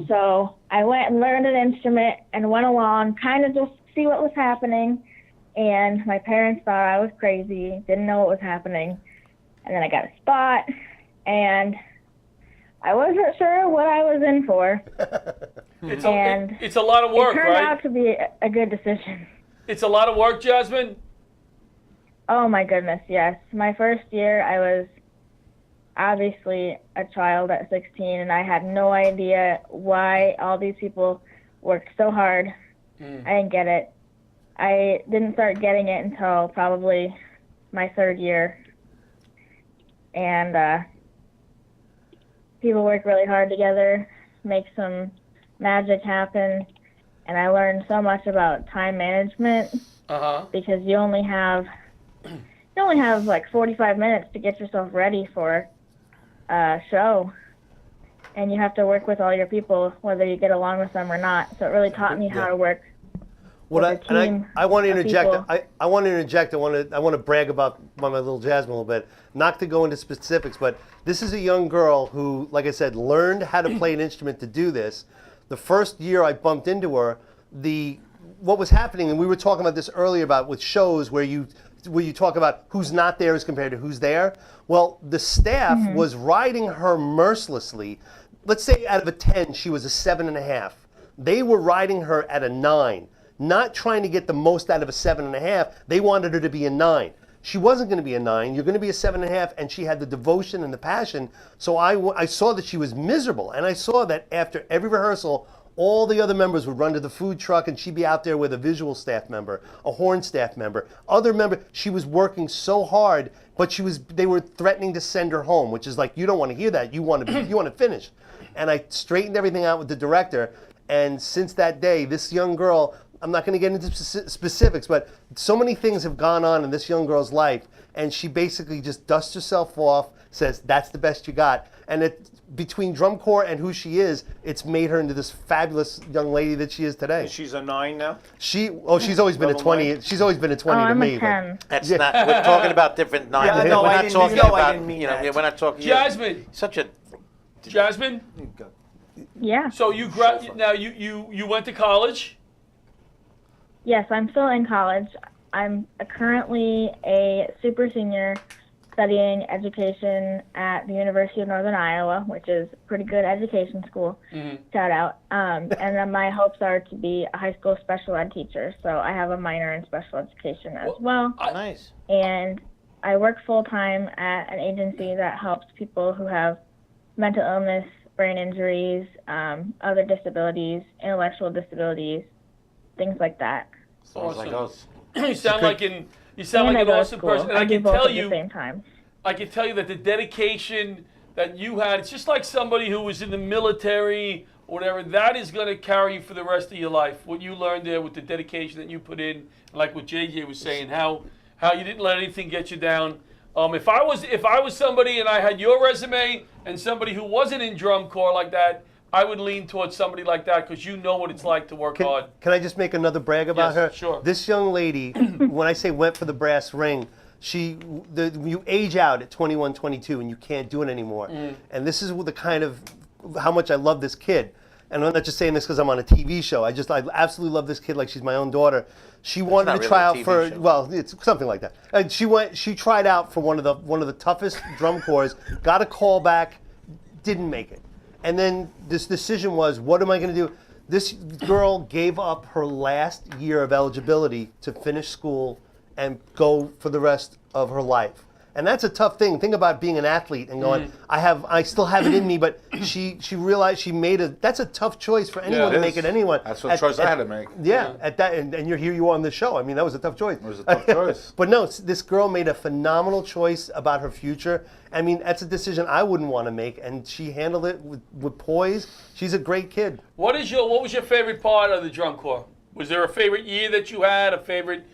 So I went and learned an instrument and went along, kind of just see what was happening. And my parents thought I was crazy, didn't know what was happening. And then I got a spot, and I wasn't sure what I was in for. It's And it's a lot of work, it turned right? out to be a good decision. It's a lot of work, Jasmine. Oh my goodness, yes. My first year, I was obviously a child at 16, and I had no idea why all these people worked so hard. I didn't get it. I didn't start getting it until probably my 3rd year. And people work really hard together, make some magic happen. And I learned so much about time management Uh-huh. because you only have like 45 minutes to get yourself ready for a show, and you have to work with all your people whether you get along with them or not. So it really taught me how to work What with a team I want to of interject. people. I want to interject. I want to brag about my little Jasmine a little bit. Not to go into specifics, but this is a young girl who, like I said, learned how to play an instrument to do this. The first year I bumped into her, what was happening, and we were talking about this earlier about with shows where you talk about who's not there as compared to who's there. Well, the staff was riding her mercilessly. Let's say out of a 10, she was a 7.5. They were riding her at a 9, not trying to get the most out of a 7.5. They wanted her to be a 9. She wasn't going to be a 9. You're going to be a 7.5, and she had the devotion and the passion. So I saw that she was miserable, and I saw that after every rehearsal, all the other members would run to the food truck, and she'd be out there with a visual staff member, a horn staff member, other member. She was working so hard, but they were threatening to send her home, which is like, you don't want to hear that. You want to finish. And I straightened everything out with the director. And since that day, this young girl, I'm not going to get into specifics, but so many things have gone on in this young girl's life, and she basically just dusts herself off, says, that's the best you got. And between drum corps and who she is, it's made her into this fabulous young lady that she is today. She's a 9 now? She's always been a 20. She's always been a 20 to I'm me. a but- 10. That's not. We're talking about different nines. Yeah, no, we're I not didn't- talking no, I about. didn't mean You know, that. yeah, we're not talking. Jasmine. Such a. Jasmine. Yeah. So you now you went to college. Yes, I'm still in college. I'm currently a super senior studying education at the University of Northern Iowa, which is a pretty good education school. Shout out. And then my hopes are to be a high school special ed teacher. So I have a minor in special education as well. Nice. And I work full time at an agency that helps people who have mental illness, brain injuries, other disabilities, intellectual disabilities, things like that. Sounds like us. You sound like an And I go to awesome school. person. And I I do can both tell at you, the same time. I can tell you that the dedication that you had, it's just like somebody who was in the military or whatever, that is going to carry you for the rest of your life. What you learned there with the dedication that you put in, like what JJ was saying, how you didn't let anything get you down. If I was somebody and I had your resume and somebody who wasn't in drum corps like that, I would lean towards somebody like that because you know what it's like to work hard. Can I just make another brag about Yes, her? sure. This young lady, when I say went for the brass ring, you age out at 21, 22, and you can't do it anymore. And this is the kind of how much I love this kid. And I'm not just saying this because I'm on a TV show. I absolutely love this kid like she's my own daughter. She wanted not to try out really a for TV show. well, it's something like that. And she tried out for one of the toughest drum corps, got a call back, didn't make it. And then this decision was, what am I going to do? This girl gave up her last year of eligibility to finish school and go for the rest of her life. And that's a tough thing. Think about being an athlete and going, I still have it in me, but she realized she made that's a tough choice for anyone to make it anyone. That's what choice I had to make. Yeah, at that, and here you are on the show. I mean, that was a tough choice. It was a tough choice. But no, this girl made a phenomenal choice about her future. I mean, that's a decision I wouldn't want to make, and she handled it with poise. She's a great kid. What was your favorite part of the drum corps? Was there a favorite year that you had? A favorite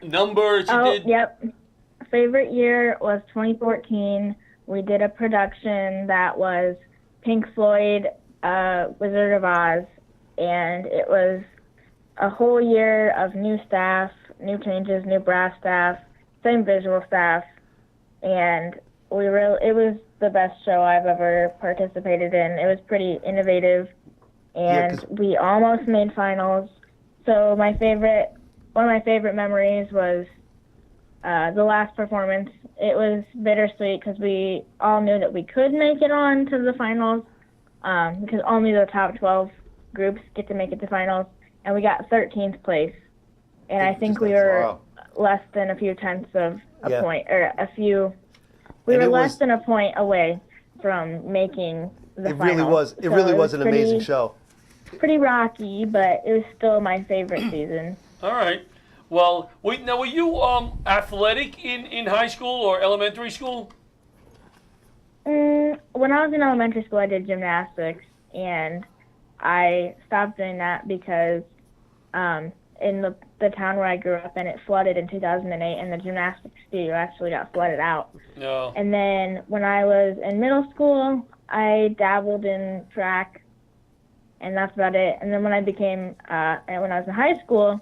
number that you did? Yep. Favorite year was 2014. We did a production that was Pink Floyd, Wizard of Oz, and it was a whole year of new staff, new changes, new brass staff, same visual staff, and it was the best show I've ever participated in. It was pretty innovative, and we almost made finals. So one of my favorite memories was the last performance. It was bittersweet because we all knew that we could make it on to the finals because only the top 12 groups get to make it to finals, and we got 13th place. And I think we were less than a few tenths of a point, or a few. We were less than a point away from making the finals. It really was an amazing show. Pretty rocky, but it was still my favorite season. All right. Well, were you athletic in high school or elementary school? When I was in elementary school, I did gymnastics, and I stopped doing that because in the town where I grew up in, it flooded in 2008, and the gymnastics studio actually got flooded out. No. And then when I was in middle school, I dabbled in track, and that's about it. And then when I was in high school,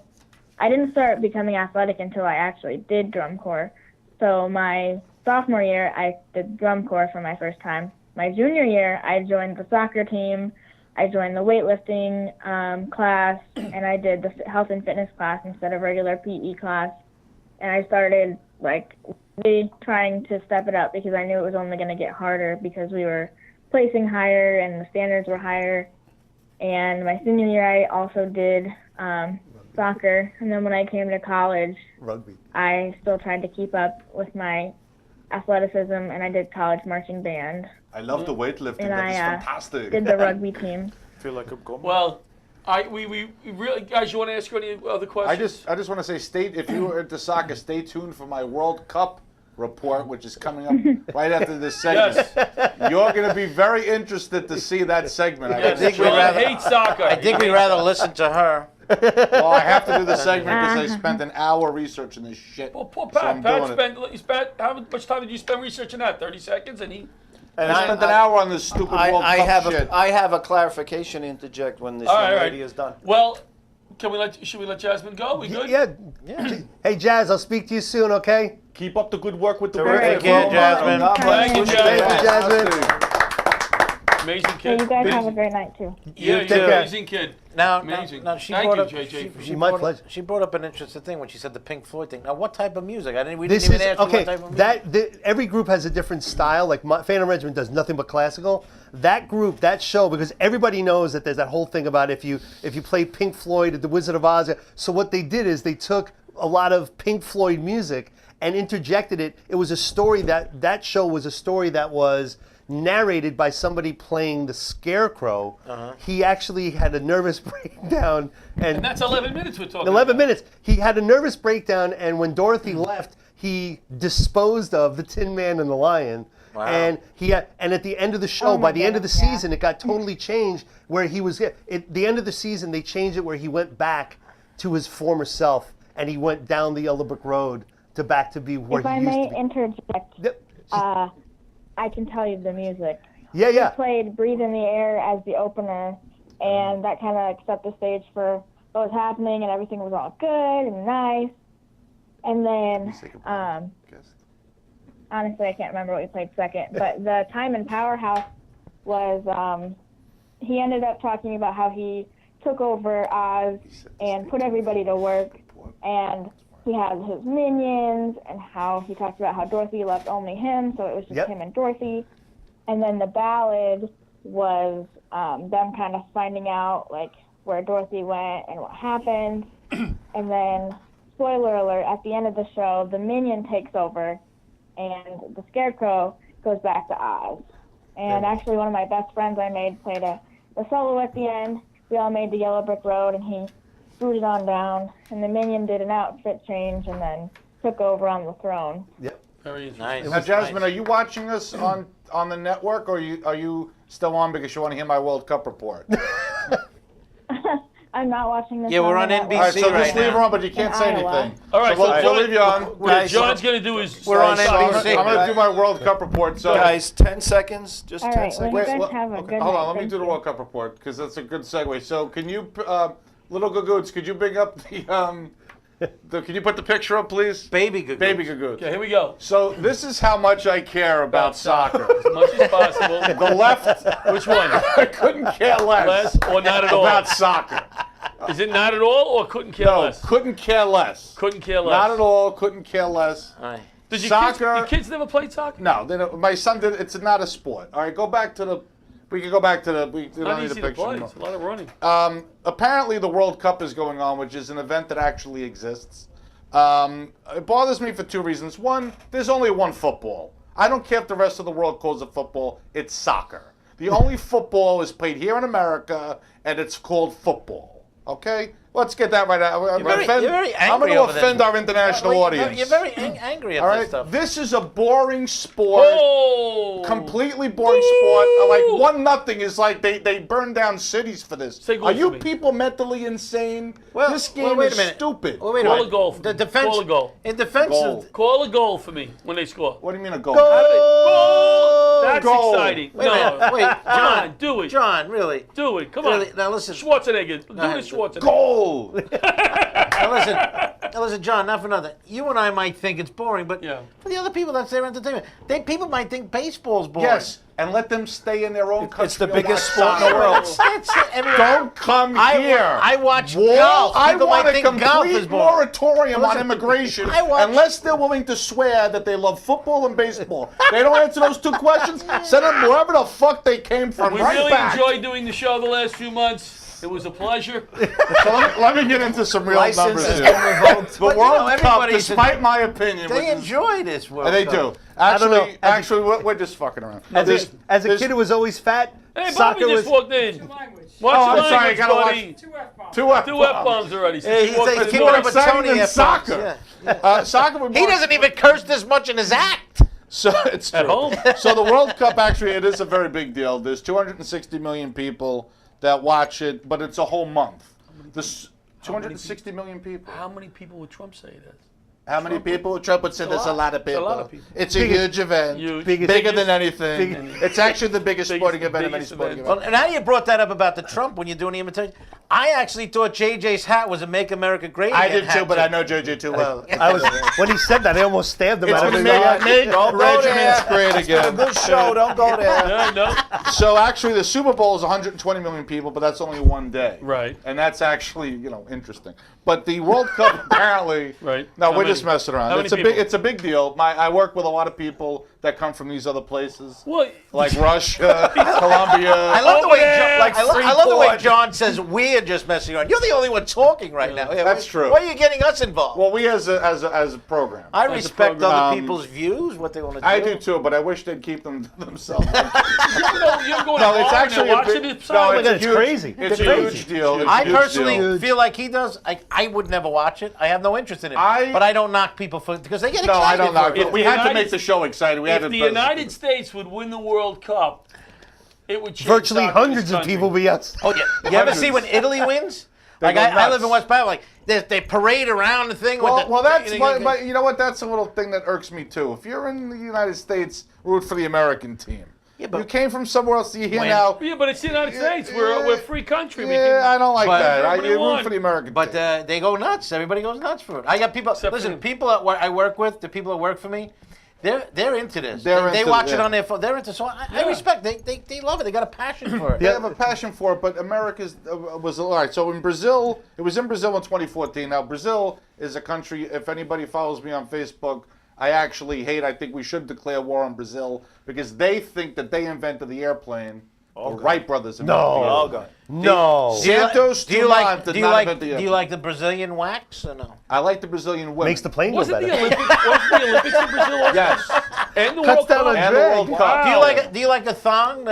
I didn't start becoming athletic until I actually did drum corps. So my sophomore year, I did drum corps for my first time. My junior year, I joined the soccer team. I joined the weightlifting class, and I did the health and fitness class instead of regular PE class. And I started really trying to step it up because I knew it was only going to get harder because we were placing higher and the standards were higher. And my senior year, I also did soccer, and then when I came to college, rugby. I still tried to keep up with my athleticism, and I did college marching band. I love the weightlifting. And That is fantastic. Did the rugby team. I feel like I'm going. Well, we really, guys, you want to ask any other questions? I just want to say, if you were into soccer, stay tuned for my World Cup report, which is coming up right after this segment. Yes. You're going to be very interested to see that segment. Yes, think we'd John rather- hates soccer. I think we'd rather listen to her. Well, I have to do the segment because I spent an hour researching this shit. Well, poor So Pat. I'm doing Pat, how much time did you spend researching that? 30 seconds, and he. And I spent an hour on this stupid World Cup shit. I have a clarification to interject when this All young right, lady is done. Well, should we let Jasmine go? We good? Yeah. Hey, Jazz, I'll speak to you soon, okay? Keep up the good work with the Terrific. work. Thank you, Jasmine. God bless Thank you, you. Jasmine. Amazing So kid. you guys have a great night, too. Yeah, take care. amazing kid. Now, Amazing. now she Thank brought you, up, JJ. she My brought pleasure. Up, she brought up an interesting thing when she said the Pink Floyd thing. Now, what type of music? We This didn't is even ask you okay. what type of music. Every group has a different style. Like Phantom Regiment does nothing but classical. That group, that show, because everybody knows that there's that whole thing about if you play Pink Floyd at the Wizard of Oz. So what they did is they took a lot of Pink Floyd music and interjected it. It was a story that show was a story that was narrated by somebody playing the Scarecrow. He actually had a nervous breakdown, And that's 11 minutes we're talking 11 about. minutes. He had a nervous breakdown, and when Dorothy left, he disposed of the Tin Man and the Lion. Wow. And and at the end of the show, Oh my by the end of the goodness, yeah. season, it got totally changed. Where he was at the end of the season, they changed it where he went back to his former self, and he went down the Yellow Brick Road to be where If he I used may to be. interject, Yep. I can tell you the music. Yeah. We played Breathe in the Air as the opener, and that kind of set the stage for what was happening, and everything was all good and nice. And then, honestly, I can't remember what we played second, but the Time and Powerhouse was, he ended up talking about how he took over Oz and put everybody to work, and he had his minions, and how he talked about how Dorothy loved only him, so it was just Yep. him and Dorothy. And then the ballad was them kind of finding out, like, where Dorothy went and what happened. And then, spoiler alert, at the end of the show, the Minion takes over and the Scarecrow goes back to Oz. And actually, one of my best friends I made played a solo at the end. We all made the Yellow Brick Road, and he scooted on down. And the Minion did an outfit change and then took over on the throne. Very interesting. Nice. Now, Jasmine, are you watching us on the network, or are you still on because you want to hear my World Cup report? I'm not watching this. Yeah, we're on the NBC All right, so network. just leave her on, but you can't In say Iowa. anything. All right, so so we'll leave you on. What Guys, John's going to do is... We're on So I'm NBC. going to do my World Cup report. So Guys, 10 seconds. Just All 10 right, well, seconds. you guys well, have a okay, good hold night. on, let me Thank do the you. World Cup report because that's a good segue. So can you, little Gagoots, could you bring up can you put the picture up, please? Baby Gagoots. Baby Gagoots. Okay, here we go. So this is how much I care about soccer. As much as possible. The left, Which one? I couldn't care less Less or not at all? about soccer. Is it not at all or couldn't care No, less? couldn't care less. Couldn't care less. Not at all, couldn't care less. Aye. Did your Soccer- Kids, your kids never played soccer? No, they don't, my son did. It's not a sport. All right, go back to the. We can go back to the. We don't Not need easy a to picture play. anymore. It's a lot of running. Apparently, the World Cup is going on, which is an event that actually exists. It bothers me for two reasons. One, there's only one football. I don't care if the rest of the world calls it football. It's soccer. The only football is played here in America, and it's called football. Okay? Let's get that right out. You're very I'm angry going to over this. offend our international Well, audience. You're very angry at All this right? stuff. This is a boring sport. Oh! Completely boring sport. Like 1-0 is like they burn down cities for this. Say goal Are you for me. people mentally insane? Well, this game well, wait is a minute. stupid. Well, wait a Call minute. a goal for The me. defense. Call a goal. In defense Goal. of. Call a goal for me when they score. What do you mean a goal? Goal! That's Goal. exciting. Wait a minute. No. Wait, Come John. on, do it. John, really. Do it. Come Really? on. Now listen. Schwarzenegger. Do No, it, Schwarzenegger. Goal. Now listen, John. Not for nothing. You and I might think it's boring, but Yeah. for the other people, that's their entertainment. People might think baseball's boring. Yes, and let them stay in their own country. It's the and biggest watch sport in the soccer. world. Everyone- Don't come here. I watch Wall, golf. I People want might a think golf is complete boring. moratorium on Listen, immigration I watch- unless they're willing to swear that they love football and baseball. They don't answer those two questions. Send them wherever the fuck they came from. We right really back. enjoyed doing the show the last few months. It was a pleasure. So let me get into some real License numbers has here. been revoked. The But, you World know, Cup, everybody's- despite my opinion, They which is- enjoy this World they Cup. do. don't know. Actually, we're just fucking around. As This- a this- kid who was always fat, Hey, soccer Bobby just was. walked in. Watch Oh, I'm your sorry, I language, gotta buddy. Two Two F-bombs already. since Yeah, he walked he's in. keeping more up with exciting Tony than F-bombs. soccer. Yeah. Soccer would be He more- doesn't even curse this much in his act. So it's true. At home. So the World Cup actually it is a very big deal. There's 260 million people that watch it, but it's a whole month. This 260 million people. How many people would Trump say that? How many people? Trump would say there's a lot of It's a people. lot of people. It's a huge event. Huge. Biggest- Bigger than anything. biggest- It's actually the biggest sporting biggest- event of any biggest sporting event. event. Well, now you brought that up about the Trump when you're doing the imitation. I actually thought JJ's hat was a "Make America Great Again" I did hat too, but I know JJ too well. I was when he said that, I almost stabbed him. It's out of been his eye. make Don't go regiments there. great A again. good show. Don't go there. No, no. So actually, the Super Bowl is 120 million people, but that's only one day. Right. And that's actually, interesting. But the World Cup apparently. Right. No, How we're many? just messing around. How many It's a people? it's a big deal. I work with a lot of people that come from these other places, Well, like Russia, Colombia. I love the way there. John, I love the way Freeport. John says we're just messing around. You're the only one talking right now. Yeah, That's why- true. Why are you getting us involved? Well, we as a program. I As a respect program. other people's views, what they want to do. I do too, but I wish they'd keep them to themselves. you're going No, to it's actually a watching big, it. no, my it's God, a it's huge, crazy. It's It's a crazy. huge deal. It's a I huge personally deal. feel like he does. I would never watch it. I have no interest in it. I- but I don't knock people for because they get No, I excited. don't know. for it. We the had to United- make the show exciting. We had If to. the United States would win the World Cup, it would change Virtually soccer in this hundreds of country. people be us. Oh, yeah. You ever see when Italy wins? Like go I live nuts. in West Palm. Like they parade around the thing. with the, Well, that's they- but you know what? That's a little thing that irks me too. If you're in the United States, root for the American team. Yeah, but- you came from somewhere else. You're here When- now. Yeah, but it's the United States. We're a free country. We Yeah, can- I don't like But- that. Everybody You root won. for the American But team. they go nuts. Everybody goes nuts for it. I got people. Except Listen, for- people that I work with, the people that work for me, they're into this. They're they into watch it, it yeah. on their phone. They're into. So I Yeah. respect. They love it. They got a passion for it. They have a passion for it, but America's was all right. So in Brazil, it was in Brazil in 2014. Now Brazil is a country. If anybody follows me on Facebook, I actually hate. I think we should declare war on Brazil because they think that they invented the airplane, The Wright brothers. No. Oh, God. No. Santos Do you like? Dumont Do did you not like? invent the Do you like the Brazilian wax or no? I like the Brazilian women. Makes the plane go Wasn't better. the Olympics in Brazil also? Yes. And the Cuts World down Cup? on And the drag. World Cup. Wow. Do you like a thong?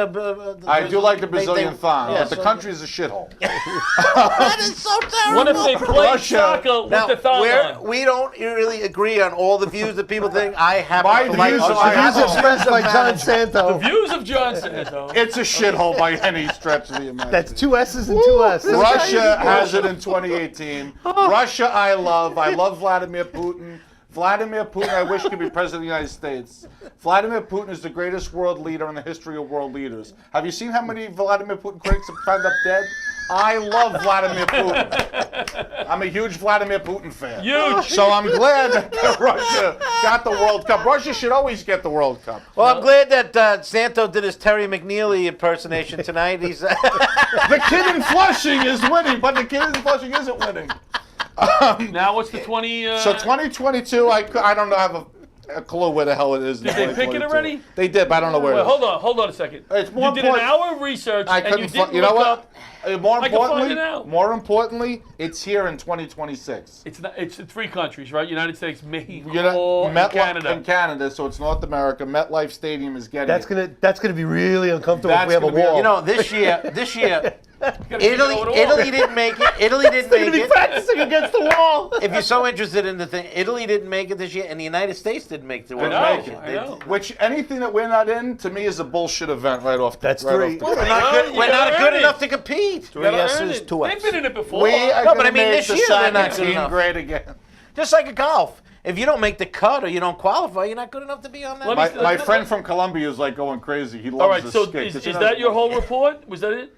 I do like the Brazilian thong, yeah, but the so- country is a shithole. That is so terrible. What if they played Russia. soccer with Now, the thong on? we don't really agree on all the views that people think. I have My to like views other are- The views people. expressed by John Santo. Views of John Santo. It's a shithole by any stretch of the imagination. That's 2 S's and 2 S's. Russia has it in 2018. Russia, I love. I love Vladimir Putin. Vladimir Putin, I wish could be president of the United States. Vladimir Putin is the greatest world leader in the history of world leaders. Have you seen how many Vladimir Putin critics have found up dead? I love Vladimir Putin. I'm a huge Vladimir Putin fan. Huge. So I'm glad that Russia got the World Cup. Russia should always get the World Cup. Well, I'm glad that Santo did his Terry McNeely impersonation tonight. He's The kid in Flushing is winning, but the kid in Flushing isn't winning. Now what's the 20? So 2022, I don't know, I have a clue where the hell it is. Did they pick it 2022. already? They did, but I don't know where Wait, it is. hold on a second. It's more you did an important- hour of research I and you couldn't. didn't You know look what? up. More I can find importantly, it out. more importantly, it's here in 2026. It's not. It's 3 countries, right? United States, Mexico, You know, and MetLife Canada. in Canada, so it's North America. MetLife Stadium is getting That's it. gonna be really uncomfortable if That's we have a gonna be- wall. you know, this year, Italy didn't make it. Italy didn't They're gonna make be it. practicing against the wall. If you're so interested in the thing, Italy didn't make it this year, and the United States didn't make the World know, Cup. I know. Which anything that we're not in, to me, is a bullshit event right off. That's right three. Off the Well, bat. you We're gotta not earn good it. enough to compete. You gotta Yes earn is it. 2 They've been in it before. We are No, but gonna I mean, make this the year they're soccer not good team enough. great again. Just like a golf. If you don't make the cut or you don't qualify, you're not good enough to be on that. Let me- My friend from Colombia is like going crazy. He loves All right. this So skate. is Does he know- that your whole report? Was that it?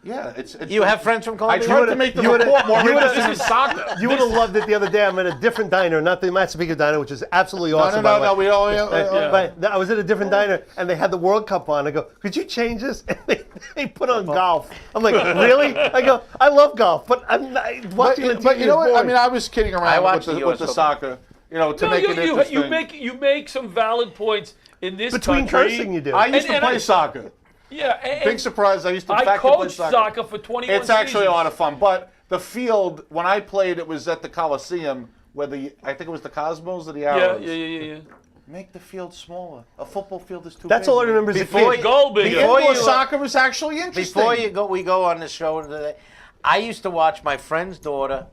Yeah, it's You have friends from I Colombia? tried to make the report more interesting than soccer. You would have loved it the other day. I'm at a different diner, not the Massapequa diner, which is absolutely awesome. by the No, way. we all. But I was at a different diner and they had the World Cup on. I go, could you change this? And they put on golf. I'm like, really? I go, I love golf, but I'm not, watching the TV But you know is what? I boring. mean, I was kidding I around watched with the the, with US the soccer. You know, to No, make it interesting. you make some valid points in this Between country. cursing, you do. I used to And play I- soccer. Yeah. And, Big surprise! I used to I back play coached soccer for 21 It's actually a seasons. lot of fun, but the field when I played, it was at the Coliseum, where I think it was the Cosmos or the Yeah, Arrows. yeah. Make the field smaller. A football field is too That's big. all I remember as a Before kid. you- Goal The bigger. Before indoor you- soccer was actually interesting. Before we go on this show today, I used to watch my friend's daughter.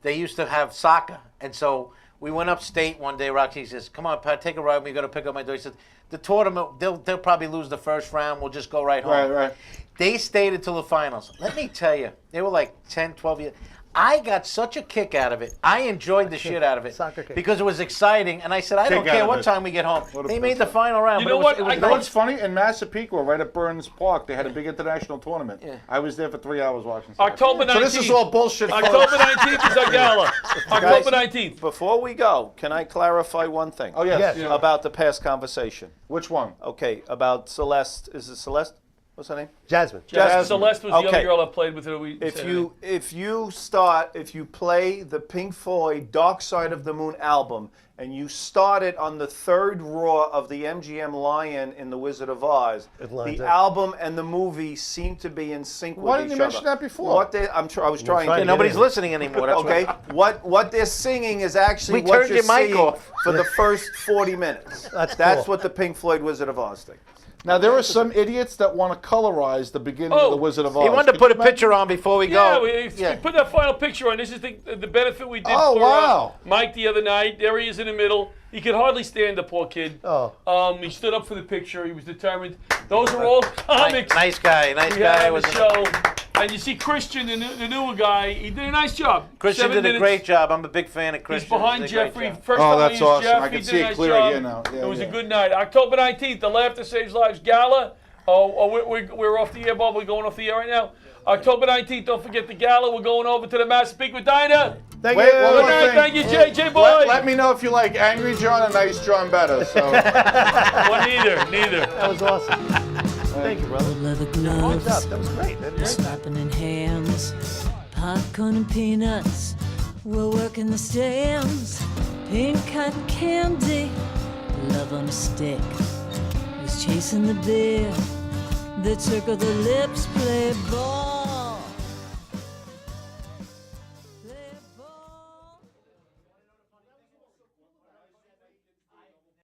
They used to have soccer, and so we went upstate one day. Roxy says, "Come on, Pat, take a ride. We got to pick up my daughter." He said, "The tournament, they'll probably lose the first round. We'll just go right home." Right. They stayed until the finals. Let me tell you, they were like 10, 12 years. I got such a kick out of it. I enjoyed the shit out of it Soccer kick. because it was exciting. And I said, I don't Kick out care of what it. time we get home. What a They made the piss. final round. You but know it was, what? It was I You know great. what's funny? In Massapequa, right at Burns Park, they had a big international tournament. I was there for 3 hours watching soccer. October 19th. So this is all bullshit. folks. October 19th is our gala. October 19th. Before we go, can I clarify one thing? Oh, yes. Yes. Yeah. About the past conversation. Which one? Okay, about Celeste. Is it Celeste? What's her name? Jasmine. Jasmine. Celeste was the Okay. other girl I played with. If you play the Pink Floyd Dark Side of the Moon album and you start it on the third roar of the MGM Lion in The Wizard of Oz, It lines the up. album and the movie seem to be in sync with Why each didn't you other. mention that before? What they, I was trying trying to to Nobody's get listening anymore. That's Okay, what they're singing is actually We what turned you're your mic seeing off. for the first 40 minutes. That's That's cool. what the Pink Floyd Wizard of Oz thing. Now, there are some idiots that want to colorize the beginning of The Wizard of Oz. He wanted to Could put you a imagine? picture on before we Yeah, go. we put that final picture on. This is the benefit we did Oh, for wow. Mike the other night. There he is in the middle. He could hardly stand, the poor kid. Oh. He stood up for the picture. He was determined. Those are all comics. Nice guy. Nice we guy. had on Was the show. And you see Christian, the newer guy. He did a nice job. Christian 7 did a minutes. great job. I'm a big fan of He's Christian. behind He did a great Jeffrey. job. First Oh, time that's used awesome. Jeff. I He can did see a it nice clear job. again now. Yeah, it was yeah. a good night. October 19th, the Laughter Saves Lives Gala. We're off the air, Bob. We're going off the air right now. October 19th, don't forget the gala. We're going over to the Massapequa Diner. Thank Wait, you. one Good more night. thing. Thank you, JJ Boy. Let me know if you like Angry John and Nice John better. So. Well, neither. That was awesome. Thank you, brother. Leather Good gloves, job. That was great. slapping in hands, popcorn and peanuts. We're working the stands, pink cotton candy, love on a stick. Who's chasing the beer? that circle the lips play ball.